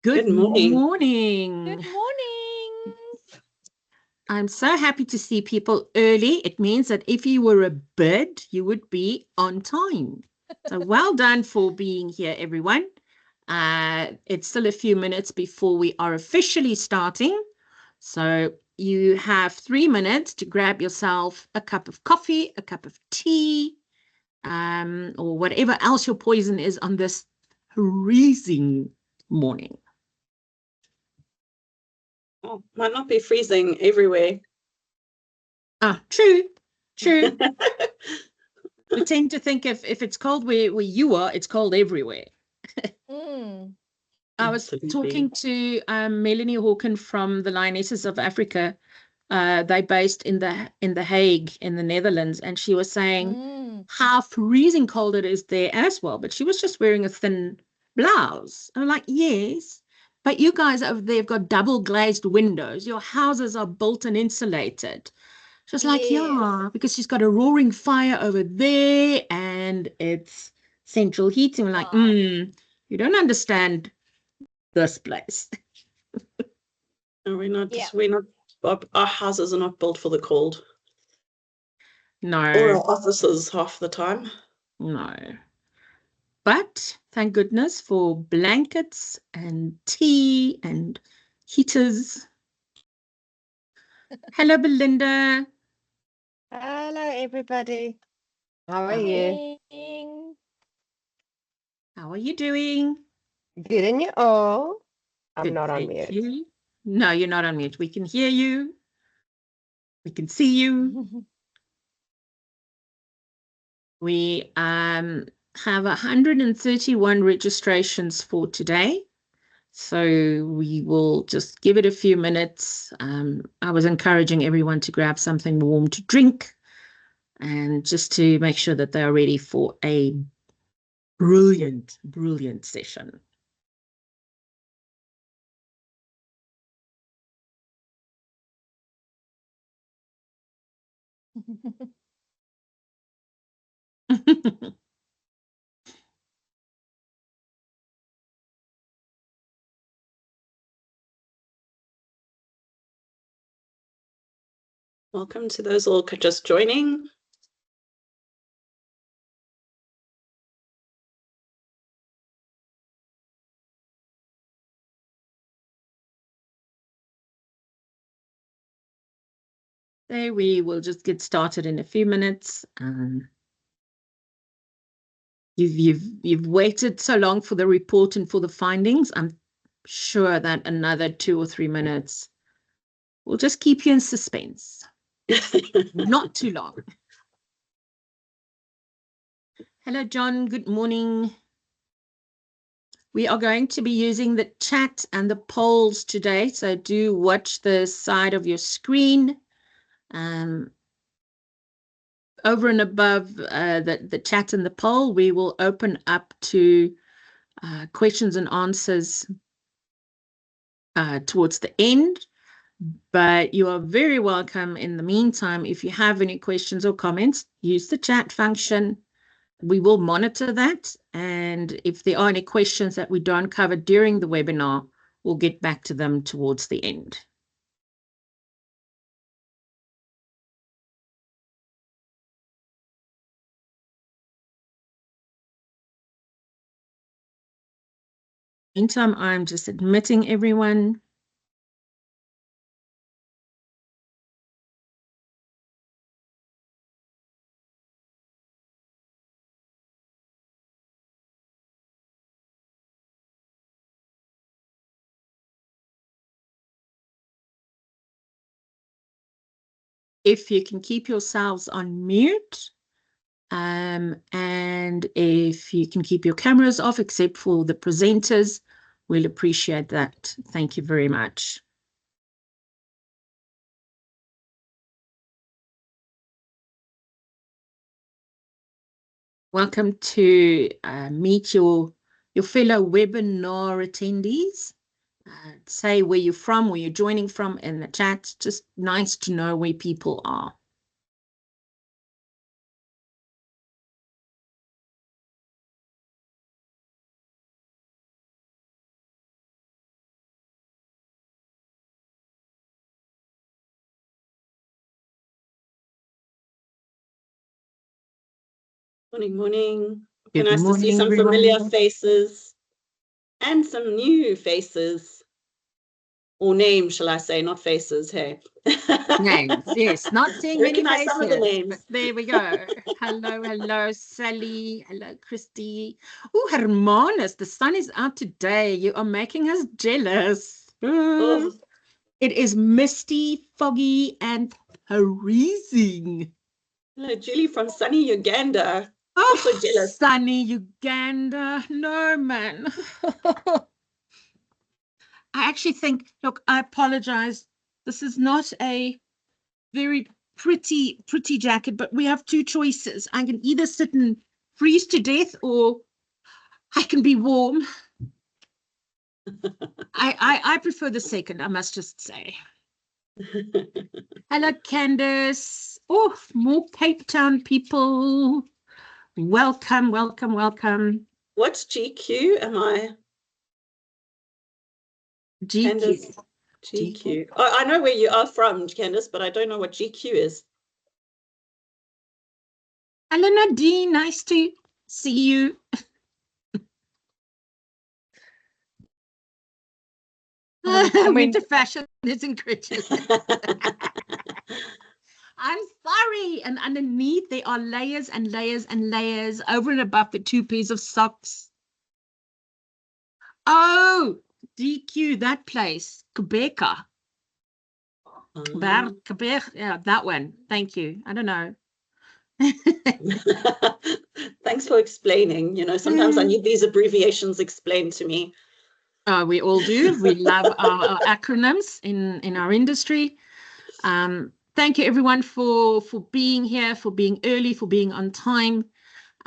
Good morning. Good morning. I'm so happy to see people early. It means that if you were a bird, you would be on time. So well done for being here, everyone. It's still a few minutes before we are officially starting. So you have 3 minutes to grab yourself a cup of coffee, a cup of tea, or whatever else your poison is on this freezing morning. Oh, might not be freezing everywhere. True. We tend to think if it's cold where you are, it's cold everywhere. I was talking to Melanie Hawken from the Lionesses of Africa. They're based in the Hague in the Netherlands, and she was saying how freezing cold it is there as well. But she was just wearing a thin blouse. I'm like, yes, but you guys over there have got double glazed windows. Your houses are built and insulated. She was like, yeah, because she's got a roaring fire over there and it's central heating. We're like, you don't understand this place. No, our houses are not built for the cold. No. Or our offices half the time. No. But thank goodness for blankets and tea and heaters. Hello, Belinda. Hello, everybody. How are you? How are you doing? Good, and you all? I'm Good, not on thank mute. you. No, you're not on mute. We can hear you. We can see you. We have 131 registrations for today. So we will just give it a few minutes. I was encouraging everyone to grab something warm to drink and just to make sure that they are ready for a brilliant, brilliant session. Welcome to those all just joining. So we will just get started in a few minutes. You've waited so long for the report and for the findings. I'm sure that another 2 or 3 minutes will just keep you in suspense. Not too long. Hello, John. Good morning. We are going to be using the chat and the polls today, so do watch the side of your screen. Over and above the chat and the poll, we will open up to questions and answers towards the end. But you are very welcome in the meantime. If you have any questions or comments, use the chat function. We will monitor that. And if there are any questions that we don't cover during the webinar, we'll get back to them towards the end. Meantime, I'm just admitting everyone. If you can keep yourselves on mute, and if you can keep your cameras off, except for the presenters, we'll appreciate that. Thank you very much. Welcome to meet your fellow webinar attendees. Say where you're from, where you're joining from in the chat. Just nice to know where people are. Morning, morning. Good Nice to see morning, some everyone. familiar faces and some new faces. Or names, shall I say, not faces, hey? Names, yes, not seeing many Recognize faces. some of the names. But there we go. Hello, Sally. Hello, Christy. Oh, Hermanus, the sun is out today. You are making us jealous. Oh, It is misty, foggy, and freezing. hello, Julie from sunny Uganda. Oh, Also jealous. sunny Uganda. No, man. I actually think, look, I apologize. This is not a very pretty jacket, but we have two choices. I can either sit and freeze to death, or I can be warm. I prefer the second, I must just say. Hello, Candace. Oh, more Cape Town people. Welcome. What's GQ? Am I? GQ. GQ. Oh, I know where you are from, Candace, but I don't know what GQ is. Hello, Nadine. Nice to see you. Winter fashion is incredible. I'm sorry. And underneath there are layers and layers and layers over and above the 2 pairs of socks. Oh, DQ, that place. Quebeca. Quebec. Yeah, that one. Thank you. I don't know. Thanks for explaining. You know, sometimes I need these abbreviations explained to me. We all do. We love our acronyms in our industry. Thank you, everyone, for being here, for being early, for being on time.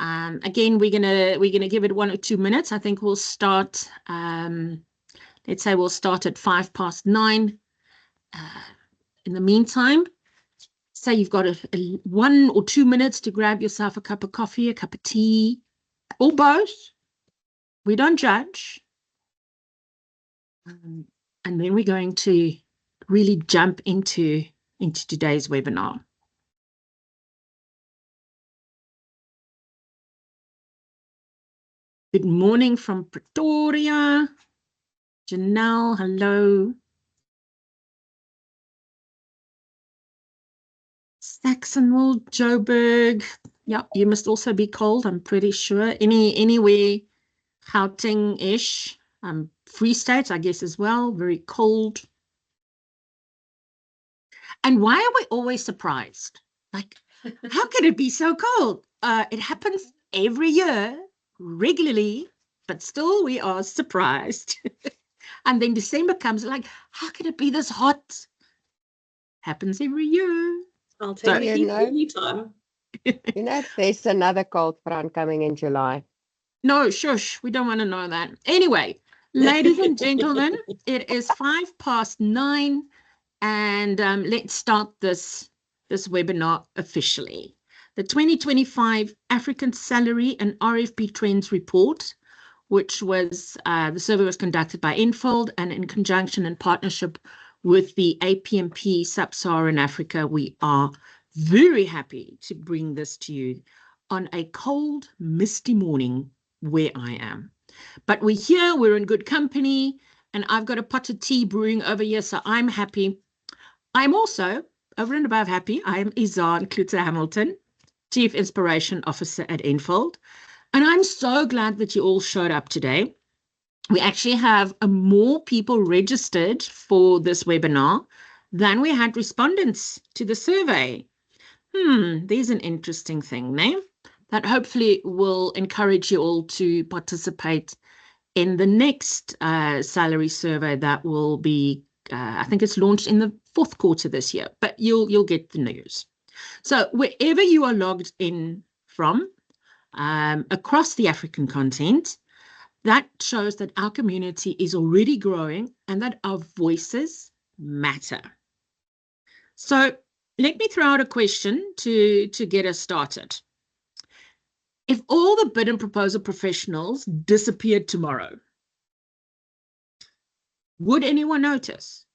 Again, we're gonna give it 1 or 2 minutes. I think we'll start. Let's say we'll start at 9:05. In the meantime, say you've got 1 or 2 minutes to grab yourself a cup of coffee, a cup of tea, or both. We don't judge. And then we're going to really jump into today's webinar. Good morning from Pretoria. Janelle, hello. Saxonwold, Joburg. Yeah, you must also be cold, I'm pretty sure. Anywhere Gauteng-ish. Free State, I guess, as well. Very cold. And why are we always surprised? Like, how can it be so cold? It happens every year, regularly, but still we are surprised. And then December comes, like, how can it be this hot? Happens every year. I'll take it any time. You know, there's another cold front coming in July. No, shush, we don't want to know that. Anyway, ladies and gentlemen, it is 9:05, and let's start this webinar officially. The 2025 African Salary and RFP Trends Report, which was, the survey was conducted by nFold and in conjunction and partnership with the APMP Sub-Saharan Africa. We are very happy to bring this to you on a cold, misty morning where I am. But we're here, we're in good company, and I've got a pot of tea brewing over here, so I'm happy. I'm also, over and above happy, I am Izaan Kluter-Hamilton, Chief Inspiration Officer at nFold, and I'm so glad that you all showed up today. We actually have more people registered for this webinar than we had respondents to the survey. There's an interesting thing, no? That hopefully will encourage you all to participate in the next salary survey that will be, I think it's launched in the 4th quarter this year, but you'll get the news. So wherever you are logged in from, across the African continent, that shows that our community is already growing and that our voices matter. So let me throw out a question to get us started. If all the bid and proposal professionals disappeared tomorrow, would anyone notice?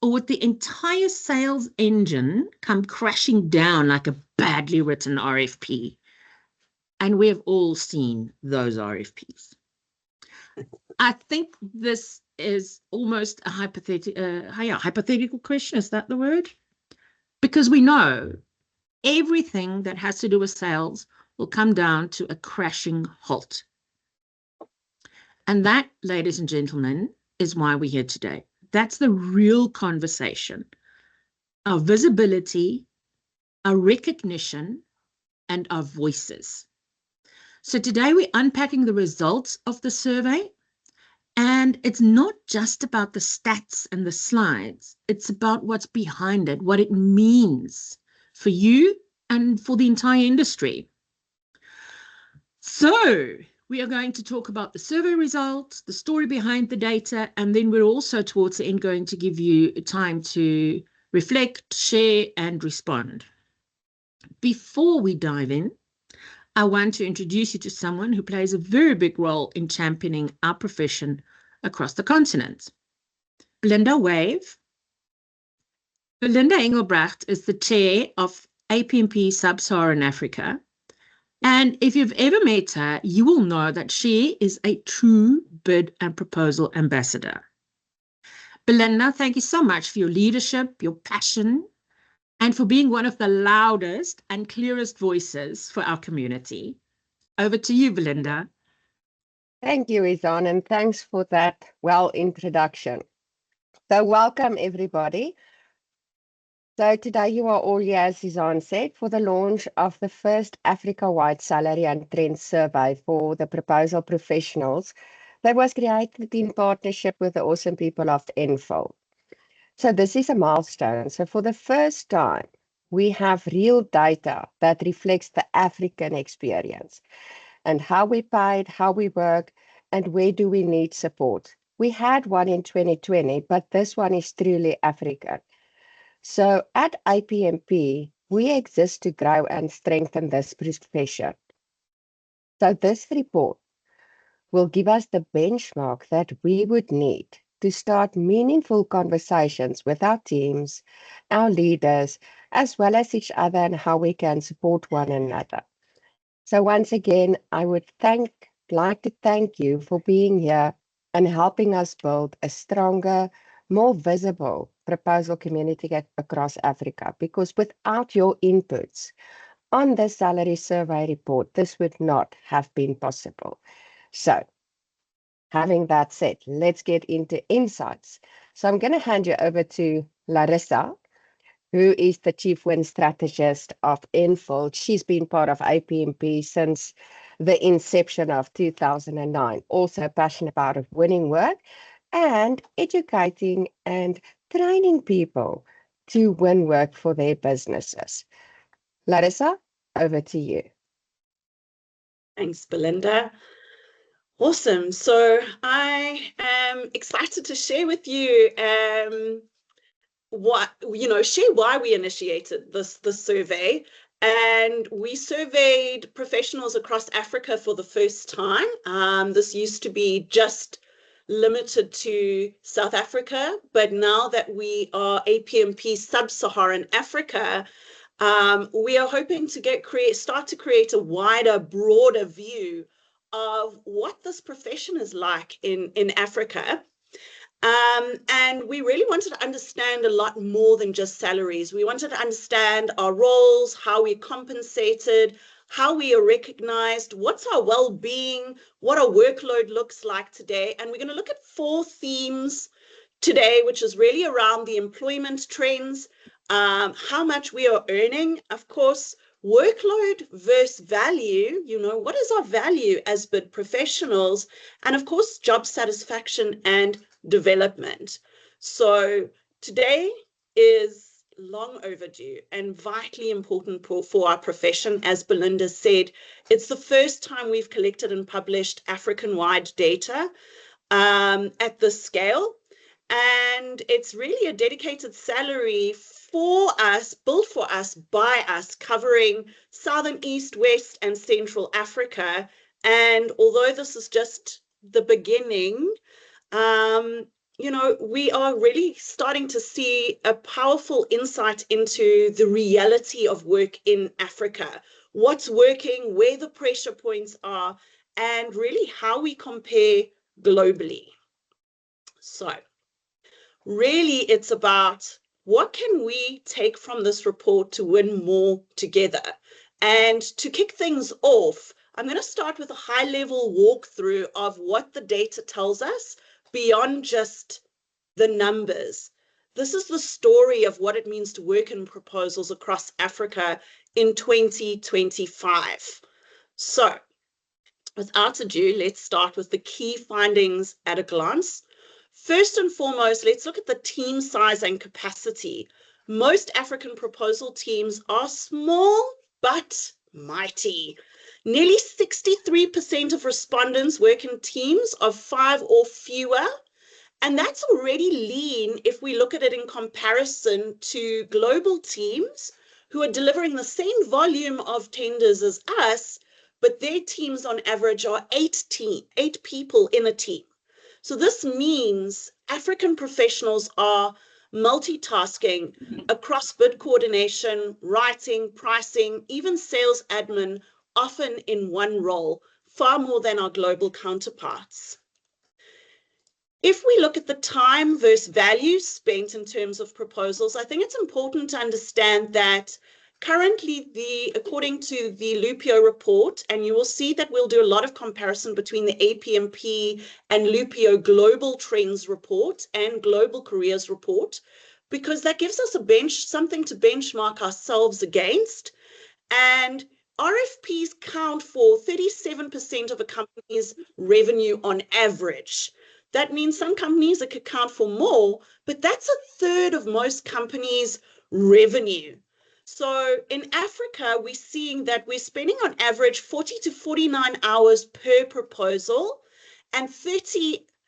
Or would the entire sales engine come crashing down like a badly written RFP And we have all seen those RFPs. I think this is almost a hypothetical question. Is that the word? Because we know everything that has to do with sales will come down to a crashing halt. And that, ladies and gentlemen, is why we're here today. That's the real conversation. Our visibility, our recognition, and our voices. So today we're unpacking the results of the survey. And it's not just about the stats and the slides. It's about what's behind it, what it means for you and for the entire industry. So we are going to talk about the survey results, the story behind the data, and then we're also towards the end going to give you time to reflect, share, and respond. Before we dive in, I want to introduce you to someone who plays a very big role in championing our profession across the continent. Belinda Wave. Belinda Engelbrecht is the chair of APMP Sub-Saharan Africa. And if you've ever met her, you will know that she is a true bid and proposal ambassador. Belinda, thank you so much for your leadership, your passion, and for being one of the loudest and clearest voices for our community. Over to you, Belinda. Thank you, Izan, and thanks for that introduction. So welcome, everybody. So today you are all here, as Izan said, for the launch of the first Africa-wide salary and trend survey for the proposal professionals that was created in partnership with the awesome people of nFold. So this is a milestone. So for the first time, we have real data that reflects the African experience and how we paid, how we work, and where do we need support. We had one in 2020, but this one is truly African. So at APMP, we exist to grow and strengthen this profession. So this report will give us the benchmark that we would need to start meaningful conversations with our teams, our leaders, as well as each other, and how we can support one another. So once again, I would like to thank you for being here and helping us build a stronger, more visible proposal community across Africa, because without your inputs on the salary survey report, this would not have been possible. So having that said, let's get into insights. So I'm going to hand you over to Larissa, who is the Chief Win Strategist of nFold. She's been part of APMP since the inception of 2009, also passionate about winning work and educating and training people to win work for their businesses. Larissa, over to you. Thanks, Belinda. Awesome. So I am excited to share with you share why we initiated this survey. And we surveyed professionals across Africa for the first time. This used to be just limited to South Africa, but now that we are APMP Sub-Saharan Africa, we are hoping to start to create a wider, broader view of what this profession is like in Africa. And we really wanted to understand a lot more than just salaries. We wanted to understand our roles, how we're compensated, how we are recognized, what's our well-being, what our workload looks like today. And we're going to look at 4 themes today, which is really around the employment trends, how much we are earning, of course, workload versus value, what is our value as bid professionals, and of course, job satisfaction and development. So today is long overdue and vitally important for our profession. As Belinda said, it's the first time we've collected and published African-wide data at this scale. And it's really a dedicated salary for us, built for us, by us, covering Southern, East, West, and Central Africa. And although this is just the beginning, we are really starting to see a powerful insight into the reality of work in Africa. what's working, where the pressure points are, and really how we compare globally. So really, it's about what can we take from this report to win more together. And to kick things off, I'm going to start with a high-level walkthrough of what the data tells us beyond just the numbers. This is the story of what it means to work in proposals across Africa in 2025. So, without ado, let's start with the key findings at a glance. First and foremost, let's look at the team size and capacity. Most African proposal teams are small but mighty. Nearly 63% of respondents work in teams of 5 or fewer, and that's already lean if we look at it in comparison to global teams who are delivering the same volume of tenders as us, but their teams on average are 8 people in a team. So this means African professionals are multitasking across bid coordination, writing, pricing, even sales admin, often in one role, far more than our global counterparts. If we look at the time versus value spent in terms of proposals, I think it's important to understand that currently, according to the Lupio report, and you will see that we'll do a lot of comparison between the APMP and Lupio Global Trends report and Global Careers report, because that gives us something to benchmark ourselves against. And RFPs count for 37% of a company's revenue on average. That means some companies could count for more, but that's a third of most companies' revenue. So in Africa, we're seeing that we're spending on average 40 to 49 hours per proposal, and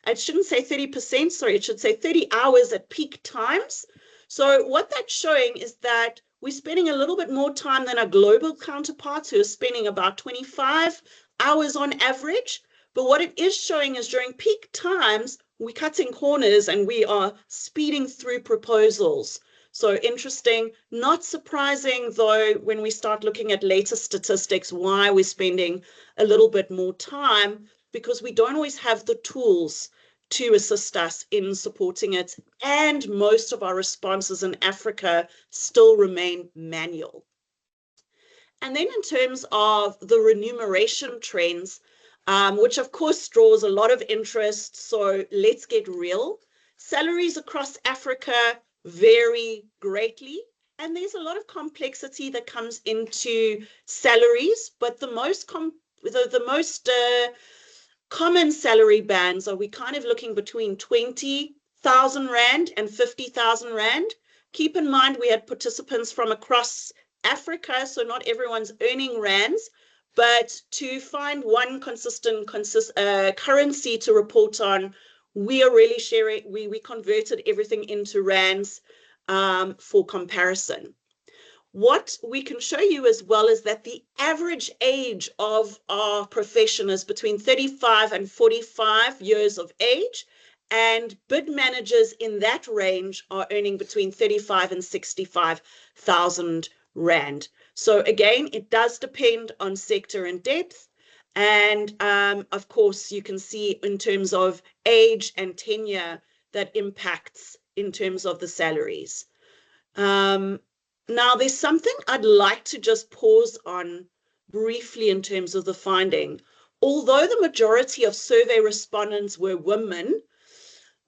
I shouldn't say 30%, sorry, it should say 30 hours at peak times. So what that's showing is that we're spending a little bit more time than our global counterparts, who are spending about 25 hours on average. But what it is showing is during peak times, we're cutting corners and we are speeding through proposals. So interesting, not surprising though, when we start looking at later statistics, why we're spending a little bit more time, because we don't always have the tools to assist us in supporting it. And most of our responses in Africa still remain manual. And then in terms of the remuneration trends, which of course draws a lot of interest. So let's get real. Salaries across Africa vary greatly, and there's a lot of complexity that comes into salaries, but the most common salary bands are we kind of looking between 20,000 Rand and 50,000 Rand. Keep in mind we had participants from across Africa, so not everyone's earning rands, but to find one consistent currency to report on, we are really sharing, we converted everything into rands for comparison. What we can show you as well is that the average age of our profession is between 35 and 45 years of age, and bid managers in that range are earning between 35 and 65,000 Rand. So again, it does depend on sector and depth. And of course, you can see in terms of age and tenure that impacts in terms of the salaries. Now, there's something I'd like to just pause on briefly in terms of the finding. Although the majority of survey respondents were women,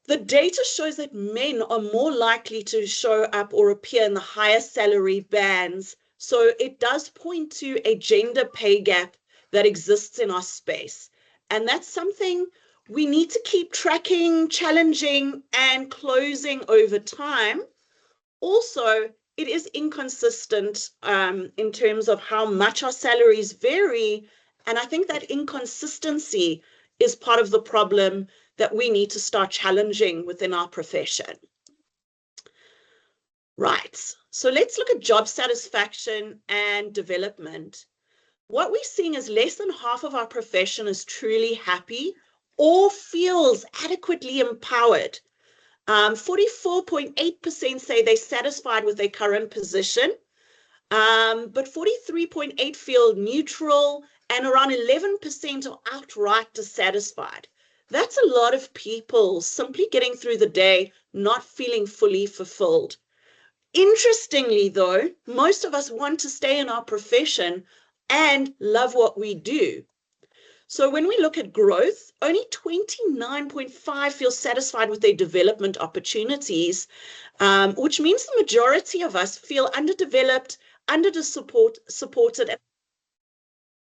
the data shows that men are more likely to show up or appear in the higher salary bands. So it does point to a gender pay gap that exists in our space. And that's something we need to keep tracking, challenging, and closing over time. Also, it is inconsistent in terms of how much our salaries vary. And I think that inconsistency is part of the problem that we need to start challenging within our profession. Right, so let's look at job satisfaction and development. What we're seeing is less than half of our profession is truly happy or feels adequately empowered. 44.8% say they're satisfied with their current position. but 43.8 feel neutral, and around 11% are outright dissatisfied. That's a lot of people simply getting through the day, not feeling fully fulfilled. Interestingly, though, most of us want to stay in our profession and love what we do. So when we look at growth, only 29.5 feel satisfied with their development opportunities, which means the majority of us feel underdeveloped, supported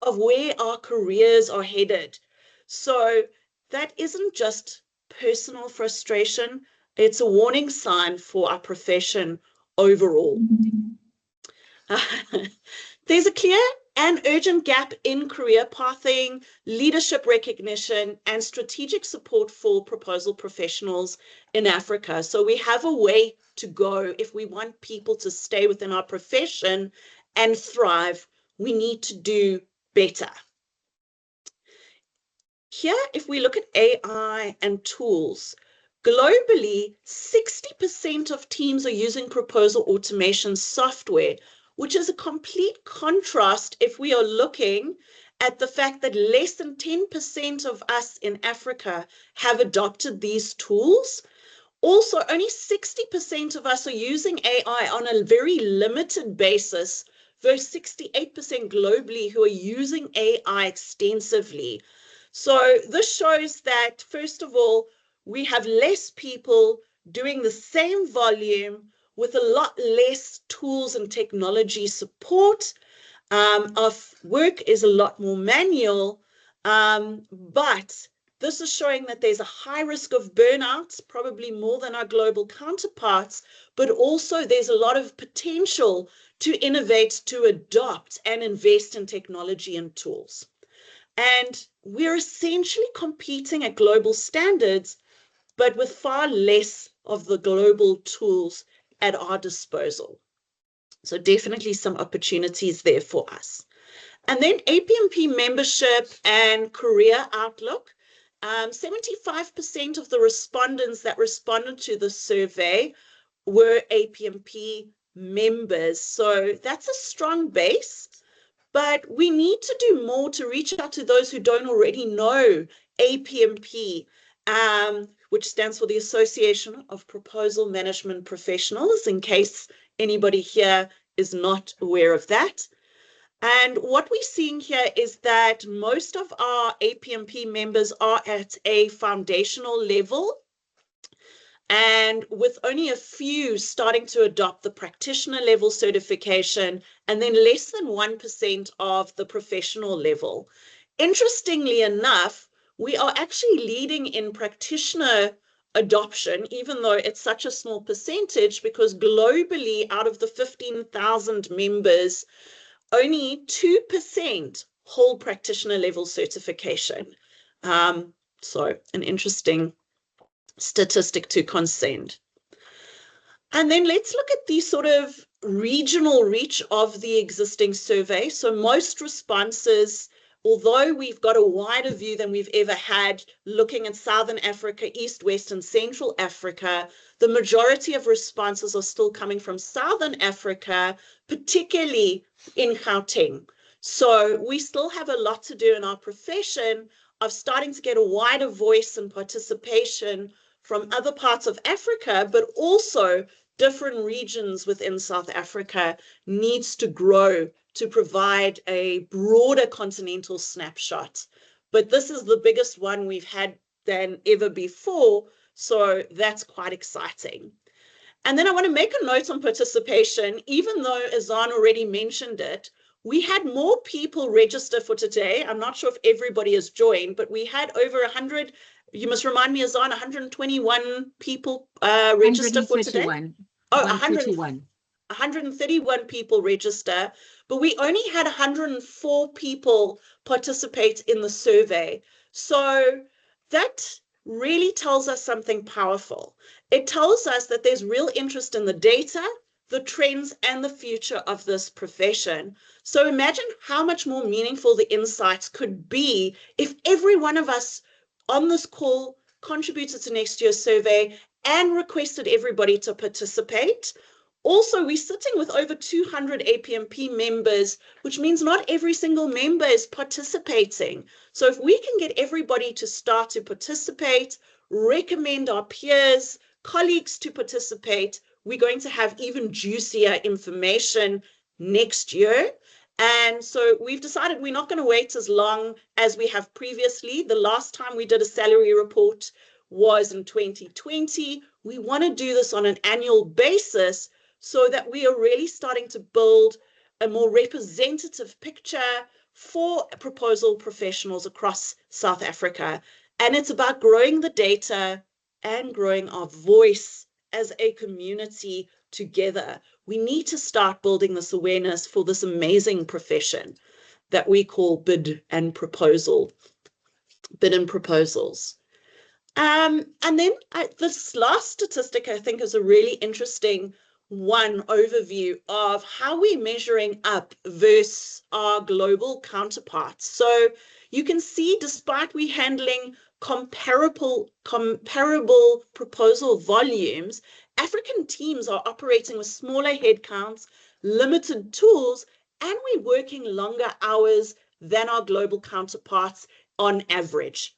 of where our careers are headed. So that isn't just personal frustration, it's a warning sign for our profession overall. There's a clear and urgent gap in career pathing, leadership recognition, and strategic support for proposal professionals in Africa. So we have a way to go if we want people to stay within our profession and thrive. We need to do better. Here, if we look at AI and tools, globally, 60% of teams are using proposal automation software, which is a complete contrast if we are looking at the fact that less than 10% of us in Africa have adopted these tools. Also, only 60% of us are using AI on a very limited basis, versus 68% globally who are using AI extensively. So this shows that, first of all, we have less people doing the same volume with a lot less tools and technology support. Our work is a lot more manual, but this is showing that there's a high risk of burnout, probably more than our global counterparts, but also there's a lot of potential to innovate, to adopt, and invest in technology and tools. And we're essentially competing at global standards, but with far less of the global tools at our disposal. So definitely some opportunities there for us. And then APMP membership and career outlook. 75% of the respondents that responded to the survey were APMP members. So that's a strong base, but we need to do more to reach out to those who don't already know APMP, which stands for the Association of Proposal Management Professionals, in case anybody here is not aware of that. And what we're seeing here is that most of our APMP members are at a foundational level, and with only a few starting to adopt the practitioner level certification, and then less than 1% of the professional level. Interestingly enough, we are actually leading in practitioner adoption, even though it's such a small percentage, because globally, out of the 15,000 members, only 2% hold practitioner level certification. So an interesting statistic to consider. And then let's look at the sort of regional reach of the existing survey. So most responses, although we've got a wider view than we've ever had looking at Southern Africa, East, West, and Central Africa, the majority of responses are still coming from Southern Africa, particularly in Gauteng. So we still have a lot to do in our profession of starting to get a wider voice and participation from other parts of Africa, but also different regions within South Africa needs to grow to provide a broader continental snapshot. But this is the biggest one we've had than ever before, so that's quite exciting. And then I want to make a note on participation, even though Azan already mentioned it, we had more people register for today. I'm not sure if everybody has joined, but we had over 100, you must remind me, Azan, 121 people register for today. Oh, 131 people register, but we only had 104 people participate in the survey. So that really tells us something powerful. It tells us that there's real interest in the data, the trends, and the future of this profession. So imagine how much more meaningful the insights could be if every one of us on this call contributed to next year's survey and requested everybody to participate. Also, we're sitting with over 200 APMP members, which means not every single member is participating. So if we can get everybody to start to participate, recommend our peers, colleagues to participate, we're going to have even juicier information next year. And so we've decided we're not going to wait as long as we have previously. The last time we did a salary report was in 2020. We want to do this on an annual basis so that we are really starting to build a more representative picture for proposal professionals across South Africa. And it's about growing the data and growing our voice as a community together. We need to start building this awareness for this amazing profession that we call bid and proposals. And then this last statistic, I think, is a really interesting one overview of how we're measuring up versus our global counterparts. So you can see, despite we handling comparable proposal volumes, African teams are operating with smaller headcounts, limited tools, and we're working longer hours than our global counterparts on average.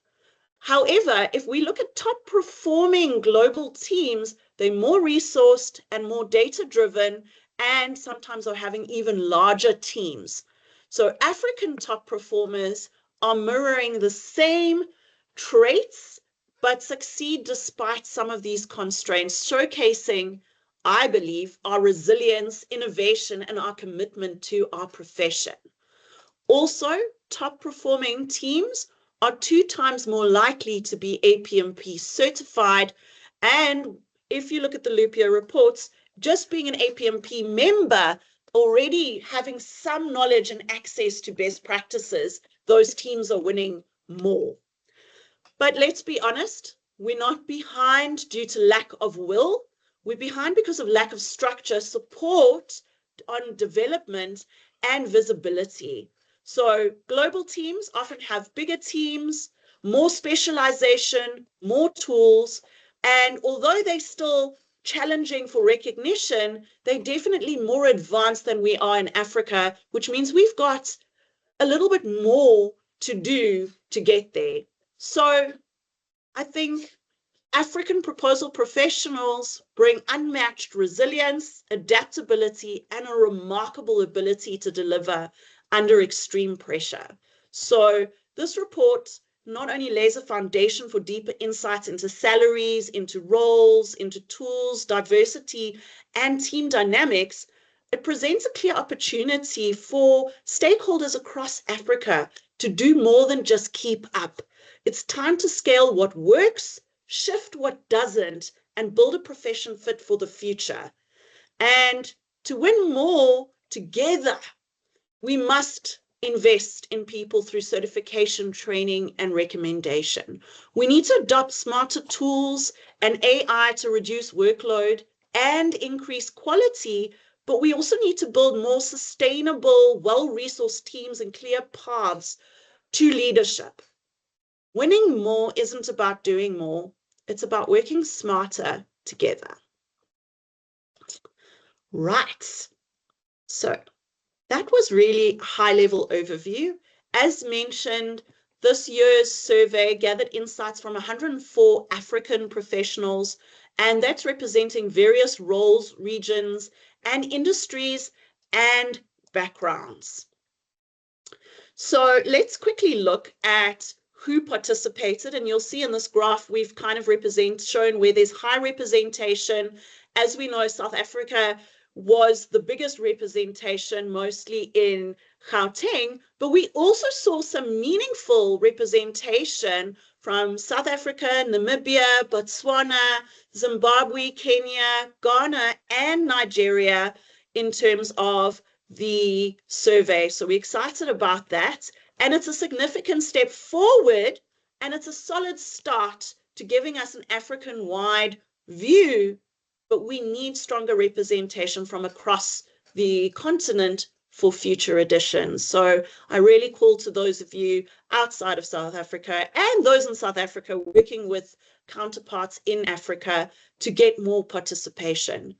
However, if we look at top performing global teams, they're more resourced and more data-driven, and sometimes are having even larger teams. So African top performers are mirroring the same traits, but succeed despite some of these constraints, showcasing, I believe, our resilience, innovation, and our commitment to our profession. Also, top performing teams are 2 times more likely to be APMP certified. And if you look at the Loop Year reports, just being an APMP member, already having some knowledge and access to best practices, those teams are winning more. But let's be honest, we're not behind due to lack of will. We're behind because of lack of structure, support on development, and visibility. So global teams often have bigger teams, more specialization, more tools, and although they're still challenging for recognition, they're definitely more advanced than we are in Africa, which means we've got a little bit more to do to get there. So I think African proposal professionals bring unmatched resilience, adaptability, and a remarkable ability to deliver under extreme pressure. So this report not only lays a foundation for deeper insights into salaries, into roles, into tools, diversity, and team dynamics, it presents a clear opportunity for stakeholders across Africa to do more than just keep up. It's time to scale what works, shift what doesn't, and build a profession fit for the future. And to win more together, we must invest in people through certification, training, and recommendation. We need to adopt smarter tools and AI to reduce workload and increase quality, but we also need to build more sustainable, well-resourced teams and clear paths to leadership. Winning more isn't about doing more. It's about working smarter together. Right. So that was really high-level overview. As mentioned, this year's survey gathered insights from 104 African professionals, and that's representing various roles, regions, and industries and backgrounds. So let's quickly look at who participated, and you'll see in this graph we've kind of shown where there's high representation. As we know, South Africa was the biggest representation, mostly in Gauteng, but we also saw some meaningful representation from South Africa, Namibia, Botswana, Zimbabwe, Kenya, Ghana, and Nigeria in terms of the survey. So we're excited about that. And it's a significant step forward, and it's a solid start to giving us an African-wide view, but we need stronger representation from across the continent for future editions. So I really call to those of you outside of South Africa and those in South Africa working with counterparts in Africa to get more participation.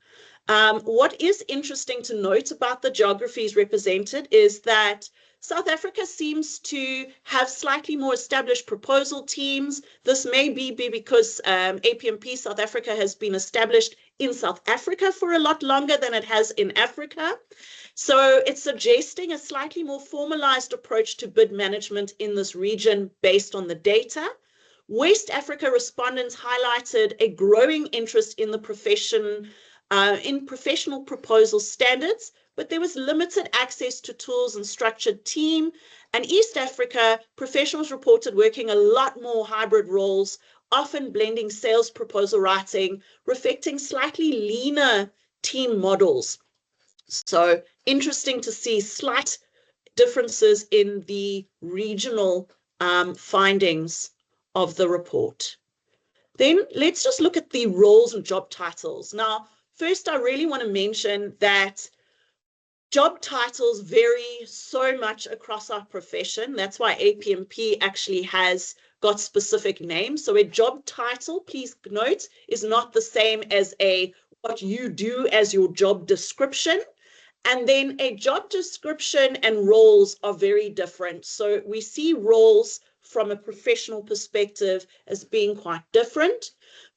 What is interesting to note about the geographies represented is that South Africa seems to have slightly more established proposal teams. This may be because APMP South Africa has been established in South Africa for a lot longer than it has in Africa. So it's suggesting a slightly more formalized approach to bid management in this region based on the data. West Africa respondents highlighted a growing interest in the profession, in professional proposal standards, but there was limited access to tools and structured team. And East Africa, professionals reported working a lot more hybrid roles, often blending sales proposal writing, reflecting slightly leaner team models. So interesting to see slight differences in the regional findings of the report. Then let's just look at the roles and job titles. Now, first, I really want to mention that job titles vary so much across our profession. That's why APMP actually has got specific names. So a job title, please note, is not the same as what you do as your job description. And then a job description and roles are very different. So we see roles from a professional perspective as being quite different.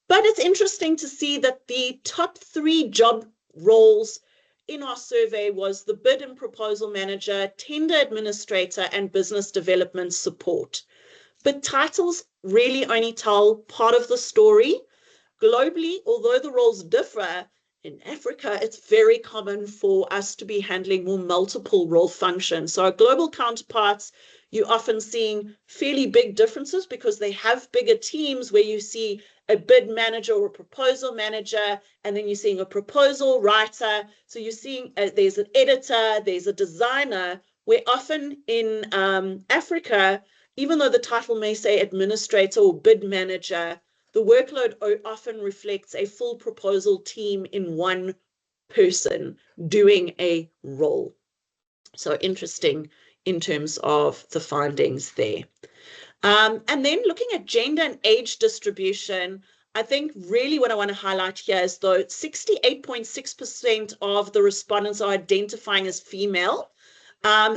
But it's interesting to see that the top 3 job roles in our survey was the bid and proposal manager, tender administrator, and business development support. But titles really only tell part of the story. Globally, although the roles differ, in Africa, it's very common for us to be handling more multiple role functions. So our global counterparts, you're often seeing fairly big differences because they have bigger teams where you see a bid manager or a proposal manager, and then you're seeing a proposal writer. So you're seeing there's an editor, there's a designer, where often in Africa, even though the title may say administrator or bid manager, the workload often reflects a full proposal team in one person doing a role. So interesting in terms of the findings there. And then looking at gender and age distribution, I think really what I want to highlight here is though 68.6% of the respondents are identifying as female.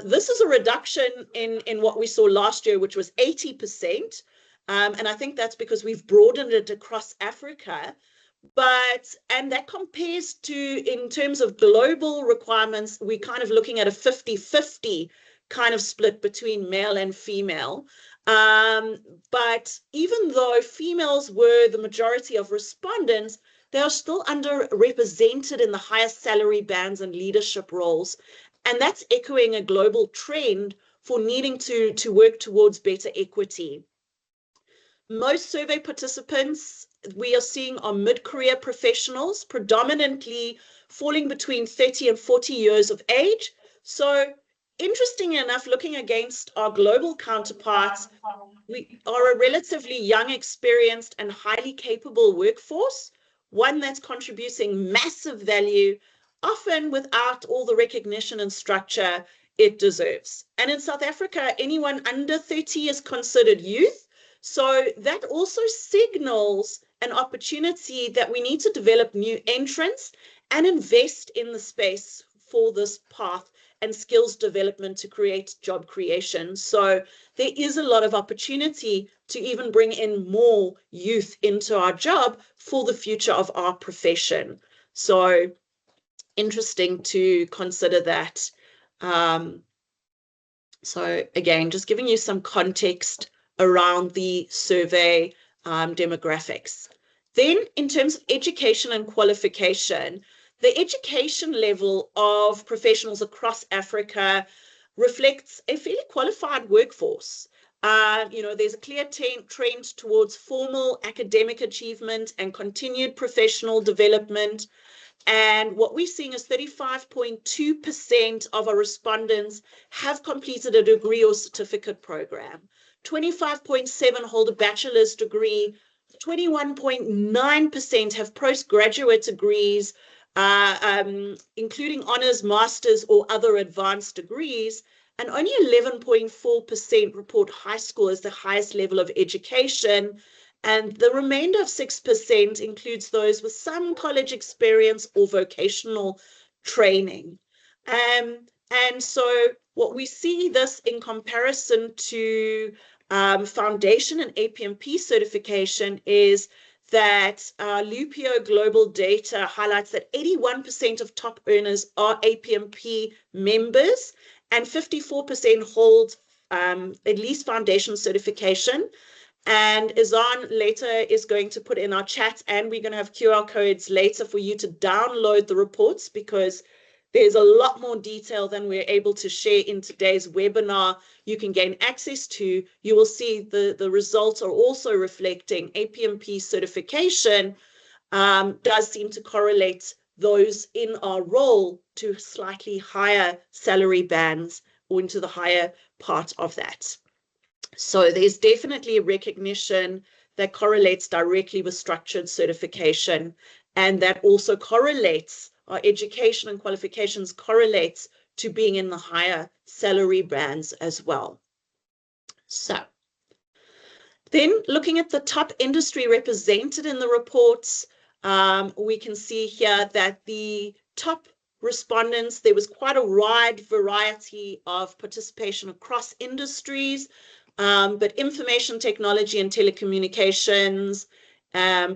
This is a reduction in what we saw last year, which was 80%. And I think that's because we've broadened it across Africa. And that compares to, in terms of global requirements, we're kind of looking at a 50-50 kind of split between male and female. But even though females were the majority of respondents, they are still underrepresented in the highest salary bands and leadership roles. And that's echoing a global trend for needing to work towards better equity. Most survey participants we are seeing are mid-career professionals, predominantly falling between 30 and 40 years of age. So interesting enough, looking against our global counterparts, we are a relatively young, experienced, and highly capable workforce, one that's contributing massive value, often without all the recognition and structure it deserves. And in South Africa, anyone under 30 is considered youth. So that also signals an opportunity that we need to develop new entrants and invest in the space for this path and skills development to create job creation. So there is a lot of opportunity to even bring in more youth into our job for the future of our profession. So interesting to consider that. So again, just giving you some context around the survey demographics. Then in terms of education and qualification, the education level of professionals across Africa reflects a fairly qualified workforce. There's a clear trend towards formal academic achievement and continued professional development. And what we're seeing is 35.2% of our respondents have completed a degree or certificate program. 25.7% hold a bachelor's degree, 21.9% have postgraduate degrees, including honors, masters, or other advanced degrees, and only 11.4% report high school as the highest level of education. And the remainder of 6% includes those with some college experience or vocational training. And so what we see this in comparison to foundation and APMP certification is that Lupio Global Data highlights that 81% of top earners are APMP members and 54% hold at least foundation certification. And Izan later is going to put in our chat, and we're going to have QR codes later for you to download the reports, because there's a lot more detail than we're able to share in today's webinar. You can gain access to. You will see the results are also reflecting APMP certification does seem to correlate those in our role to slightly higher salary bands or into the higher part of that. So there's definitely a recognition that correlates directly with structured certification, and that also correlates, our education and qualifications correlates to being in the higher salary bands as well. So then looking at the top industry represented in the reports, we can see here that the top respondents, there was quite a wide variety of participation across industries, but information technology and telecommunications,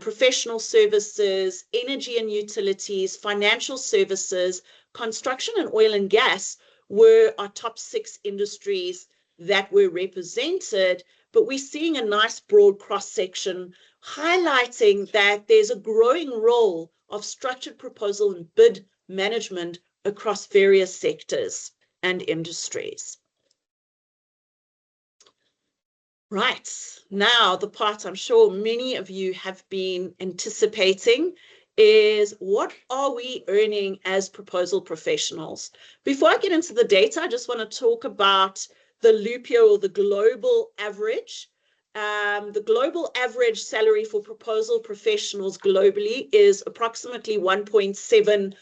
professional services, energy and utilities, financial services, construction and oil and gas were our top 6 industries that were represented. But we're seeing a nice broad cross-section highlighting that there's a growing role of structured proposal and bid management across various sectors and industries. Right, now the part I'm sure many of you have been anticipating is, what are we earning as proposal professionals? Before I get into the data, I just want to talk about the Lupio, or the global average. The global average salary for proposal professionals globally is approximately 1.7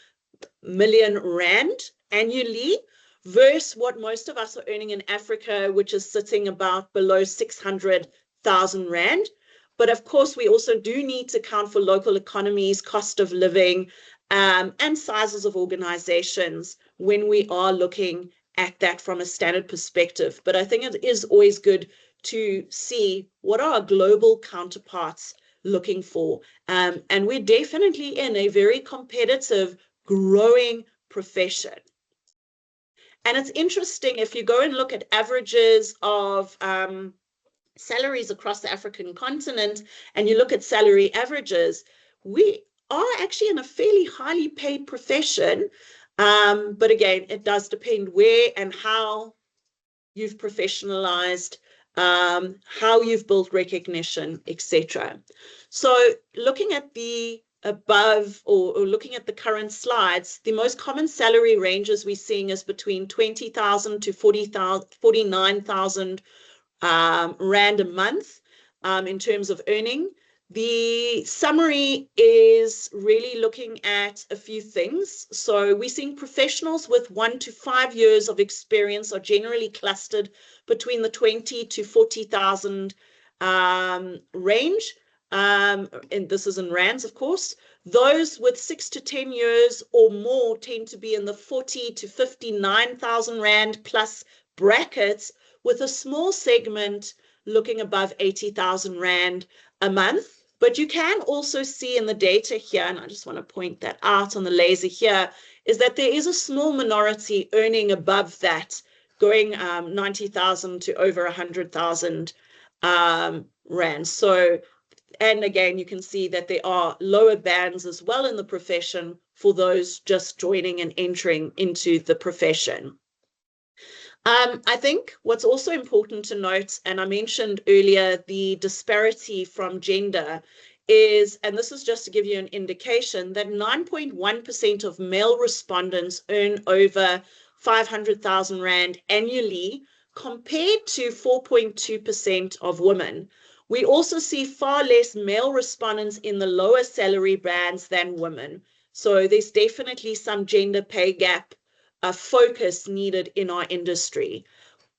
million rand annually, versus what most of us are earning in Africa, which is sitting about below 600,000 rand. But of course, we also do need to account for local economies, cost of living, and sizes of organizations when we are looking at that from a standard perspective. But I think it is always good to see what are our global counterparts looking for. And we're definitely in a very competitive, growing profession. And it's interesting, if you go and look at averages of salaries across the African continent, and you look at salary averages, we are actually in a fairly highly paid profession. But again, it does depend where and how you've professionalized, how you've built recognition, etc. So looking at the above, or looking at the current slides, the most common salary ranges we're seeing is between 20,000 to 49,000 rand a month in terms of earning. The summary is really looking at a few things. So we're seeing professionals with 1 to 5 years of experience are generally clustered between the 20 to 40,000 range. And this is in rands, of course. Those with 6 to 10 years or more tend to be in the 40 to 59,000 rand plus brackets, with a small segment looking above 80,000 rand a month. But you can also see in the data here, and I just want to point that out on the laser here, is that there is a small minority earning above that, going 90,000 to over 100,000 rand. So, and again, you can see that there are lower bands as well in the profession for those just joining and entering into the profession. I think what's also important to note, and I mentioned earlier the disparity from gender, is, and this is just to give you an indication, that 9.1% of male respondents earn over 500,000 rand annually, compared to 4.2% of women. We also see far less male respondents in the lower salary bands than women. So there's definitely some gender pay gap focus needed in our industry.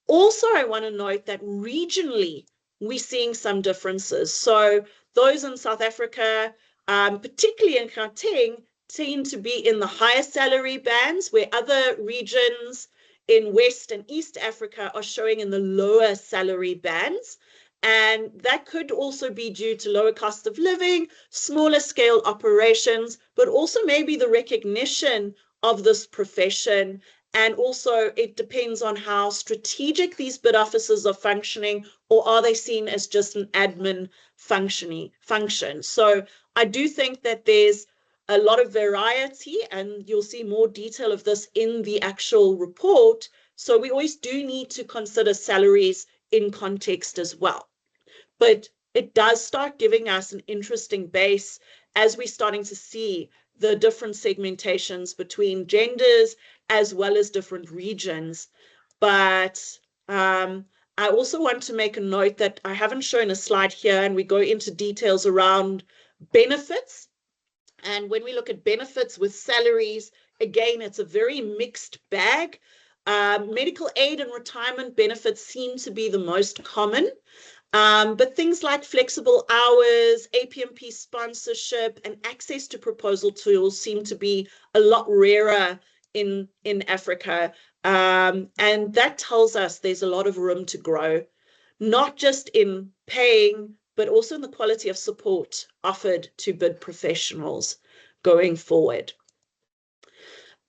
Also, I want to note that regionally, we're seeing some differences. So those in South Africa, particularly in Gauteng, tend to be in the higher salary bands, where other regions in West and East Africa are showing in the lower salary bands. And that could also be due to lower cost of living, smaller scale operations, but also maybe the recognition of this profession. And also it depends on how strategic these bid offices are functioning, or are they seen as just an admin function. So I do think that there's a lot of variety, and you'll see more detail of this in the actual report. So we always do need to consider salaries in context as well. But it does start giving us an interesting base as we're starting to see the different segmentations between genders as well as different regions. But I also want to make a note that I haven't shown a slide here, and we go into details around benefits. And when we look at benefits with salaries, again, it's a very mixed bag. Medical aid and retirement benefits seem to be the most common. But things like flexible hours, APMP sponsorship, and access to proposal tools seem to be a lot rarer in Africa. And that tells us there's a lot of room to grow, not just in paying, but also in the quality of support offered to bid professionals going forward.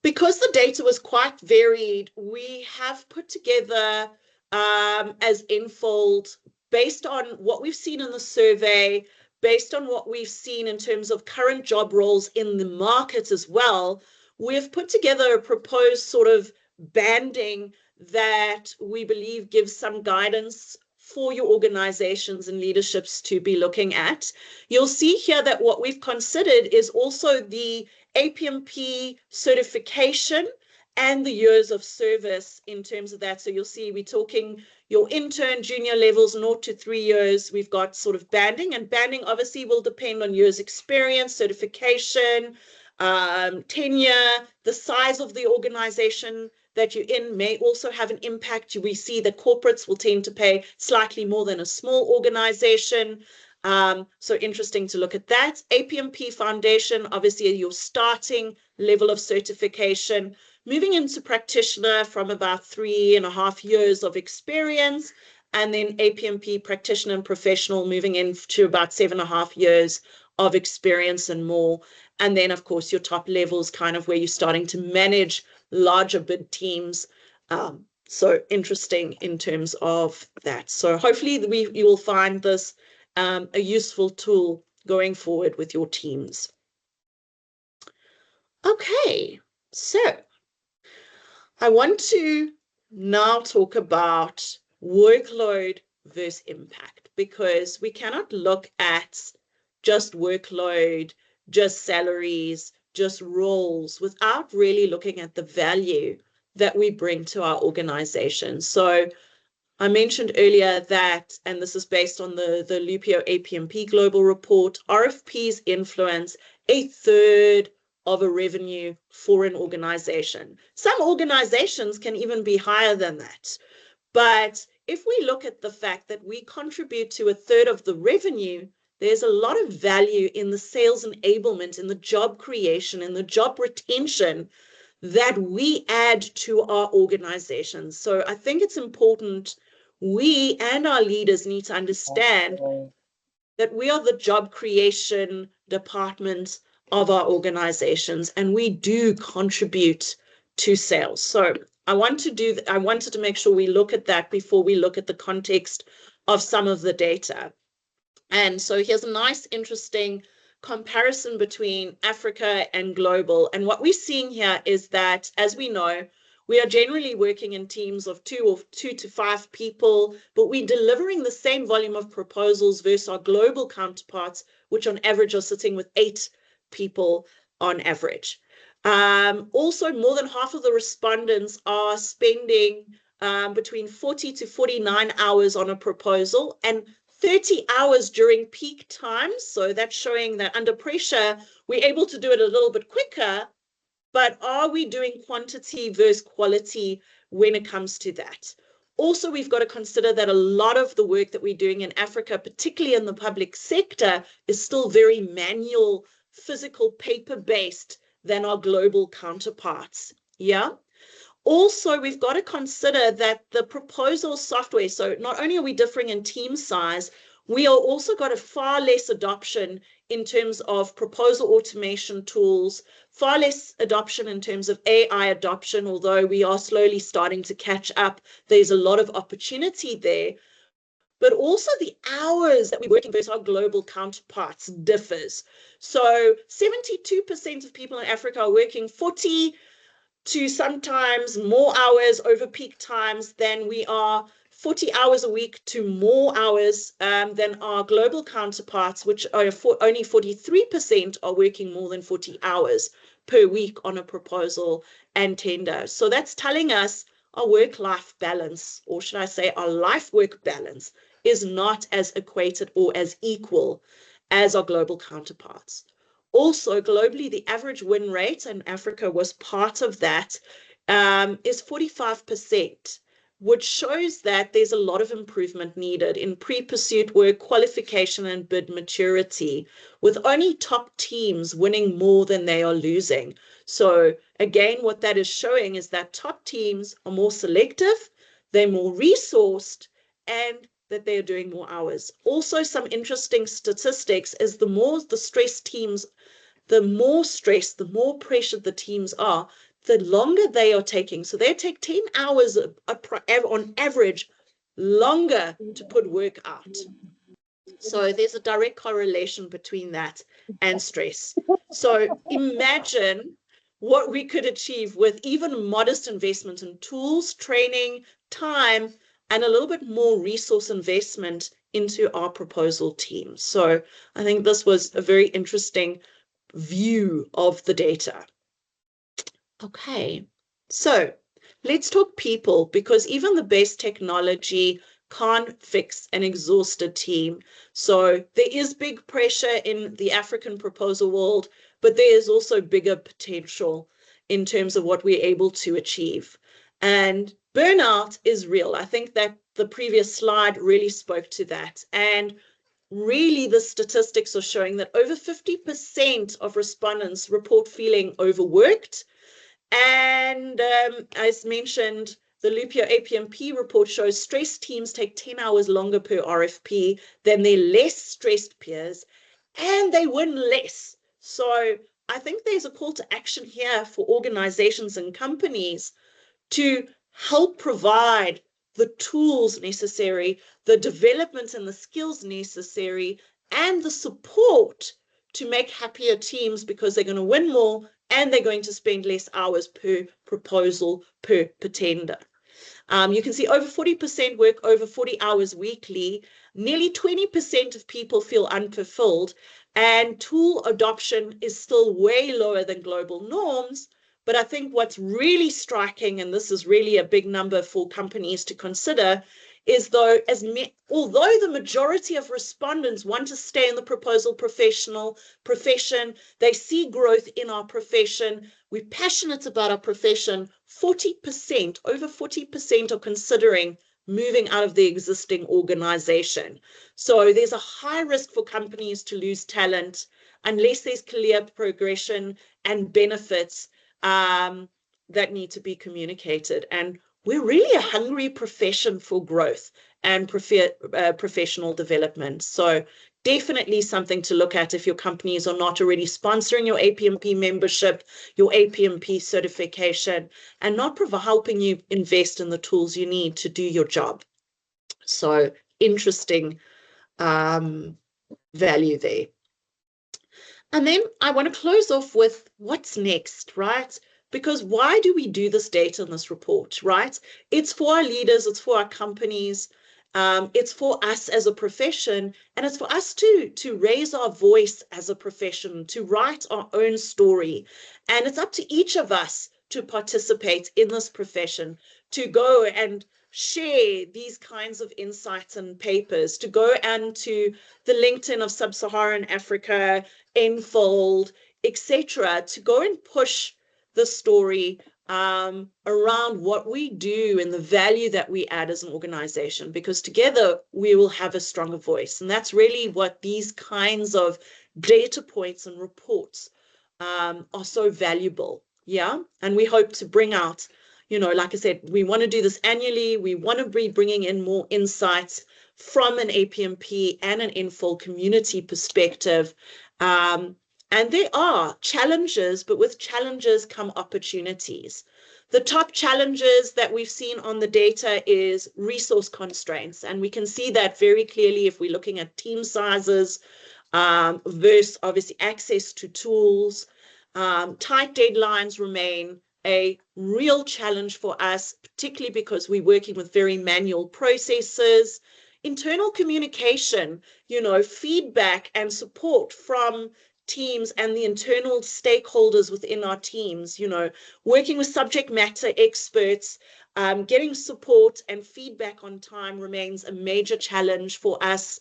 Because the data was quite varied, we have put together as nFold, based on what we've seen in the survey, based on what we've seen in terms of current job roles in the market as well, we've put together a proposed sort of banding that we believe gives some guidance for your organizations and leaderships to be looking at. You'll see here that what we've considered is also the APMP certification and the years of service in terms of that. So you'll see we're talking your intern, junior levels, 0 to 3 years. We've got sort of banding, and banding obviously will depend on years experience, certification, tenure, the size of the organization that you're in may also have an impact. We see that corporates will tend to pay slightly more than a small organization. So interesting to look at that. APMP Foundation, obviously your starting level of certification, moving into practitioner from about 3.5 years of experience, and then APMP practitioner and professional moving into about 7.5 years of experience and more. And then, of course, your top levels, kind of where you're starting to manage larger bid teams. So interesting in terms of that. So hopefully you will find this a useful tool going forward with your teams. Okay, so I want to now talk about workload versus impact, because we cannot look at just workload, just salaries, just roles without really looking at the value that we bring to our organization. So I mentioned earlier that, and this is based on the Lupio APMP Global Report, RFPs influence 1/3 of a revenue for an organization. Some organizations can even be higher than that. But if we look at the fact that we contribute to 1/3 of the revenue, there's a lot of value in the sales enablement, in the job creation, in the job retention that we add to our organizations. So I think it's important we and our leaders need to understand that we are the job creation department of our organizations, and we do contribute to sales. So I wanted to make sure we look at that before we look at the context of some of the data. And so here's a nice, interesting comparison between Africa and global. And what we're seeing here is that, as we know, we are generally working in teams of 2 to 5 people, but we're delivering the same volume of proposals versus our global counterparts, which on average are sitting with 8 people on average. Also, more than half of the respondents are spending between 40 to 49 hours on a proposal, and 30 hours during peak times. So that's showing that under pressure, we're able to do it a little bit quicker, but are we doing quantity versus quality when it comes to that? Also, we've got to consider that a lot of the work that we're doing in Africa, particularly in the public sector, is still very manual, physical, paper-based than our global counterparts. Yeah. Also, we've got to consider that the proposal software, so not only are we differing in team size, we are also got a far less adoption in terms of proposal automation tools, far less adoption in terms of AI adoption, although we are slowly starting to catch up. There's a lot of opportunity there. But also the hours that we're working versus our global counterparts differs. So 72% of people in Africa are working 40 to sometimes more hours over peak times than we are, 40 hours a week to more hours than our global counterparts, which are only 43% are working more than 40 hours per week on a proposal and tender. So that's telling us our work-life balance, or should I say our life-work balance, is not as equated or as equal as our global counterparts. Also, globally, the average win rate, and Africa was part of that, is 45%, which shows that there's a lot of improvement needed in pre-pursuit work, qualification, and bid maturity, with only top teams winning more than they are losing. So again, what that is showing is that top teams are more selective, they're more resourced, and that they're doing more hours. Also, some interesting statistics is the more the stress teams, the more stress, the more pressured the teams are, the longer they are taking. So they take 10 hours on average longer to put work out. So there's a direct correlation between that and stress. So imagine what we could achieve with even modest investment in tools, training, time, and a little bit more resource investment into our proposal team. So I think this was a very interesting view of the data. Okay, so let's talk people, because even the best technology can't fix an exhausted team. So there is big pressure in the African proposal world, but there is also bigger potential in terms of what we're able to achieve. And burnout is real. I think that the previous slide really spoke to that. And really, the statistics are showing that over 50% of respondents report feeling overworked. And as mentioned, the Lupio APMP report shows stressed teams take 10 hours longer per RFP than their less stressed peers, and they win less. So I think there's a call to action here for organizations and companies to help provide the tools necessary, the development and the skills necessary, and the support to make happier teams, because they're going to win more and they're going to spend less hours per proposal, per tender. You can see over 40% work over 40 hours weekly. Nearly 20% of people feel unfulfilled, and tool adoption is still way lower than global norms. But I think what's really striking, and this is really a big number for companies to consider, is although the majority of respondents want to stay in the proposal profession, they see growth in our profession, we're passionate about our profession, 40%, over 40% are considering moving out of the existing organization. So there's a high risk for companies to lose talent unless there's clear progression and benefits that need to be communicated. And we're really a hungry profession for growth and professional development. So definitely something to look at if your companies are not already sponsoring your APMP membership, your APMP certification, and not helping you invest in the tools you need to do your job. So interesting value there. And then I want to close off with what's next, right? Because why do we do this data in this report, right? It's for our leaders, it's for our companies, it's for us as a profession, and it's for us to raise our voice as a profession, to write our own story. And it's up to each of us to participate in this profession, to go and share these kinds of insights and papers, to go and to the LinkedIn of Sub-Saharan Africa, nFold, etc., to go and push the story around what we do and the value that we add as an organization, because together we will have a stronger voice. And that's really what these kinds of data points and reports are so valuable. Yeah. And we hope to bring out, like I said, we want to do this annually. We want to be bringing in more insights from an APMP and an nFold community perspective. And there are challenges, but with challenges come opportunities. The top challenges that we've seen on the data is resource constraints. And we can see that very clearly if we're looking at team sizes versus obviously access to tools. Tight deadlines remain a real challenge for us, particularly because we're working with very manual processes. Internal communication, feedback and support from teams and the internal stakeholders within our teams, working with subject matter experts, getting support and feedback on time remains a major challenge for us.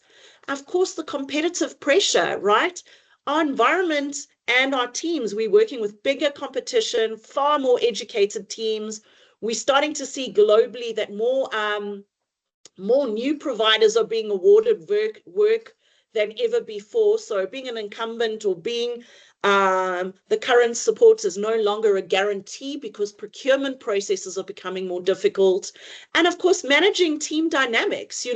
Of course, the competitive pressure, right? Our environment and our teams, we're working with bigger competition, far more educated teams. We're starting to see globally that more new providers are being awarded work than ever before. So being an incumbent or being the current support is no longer a guarantee because procurement processes are becoming more difficult. And of course, managing team dynamics,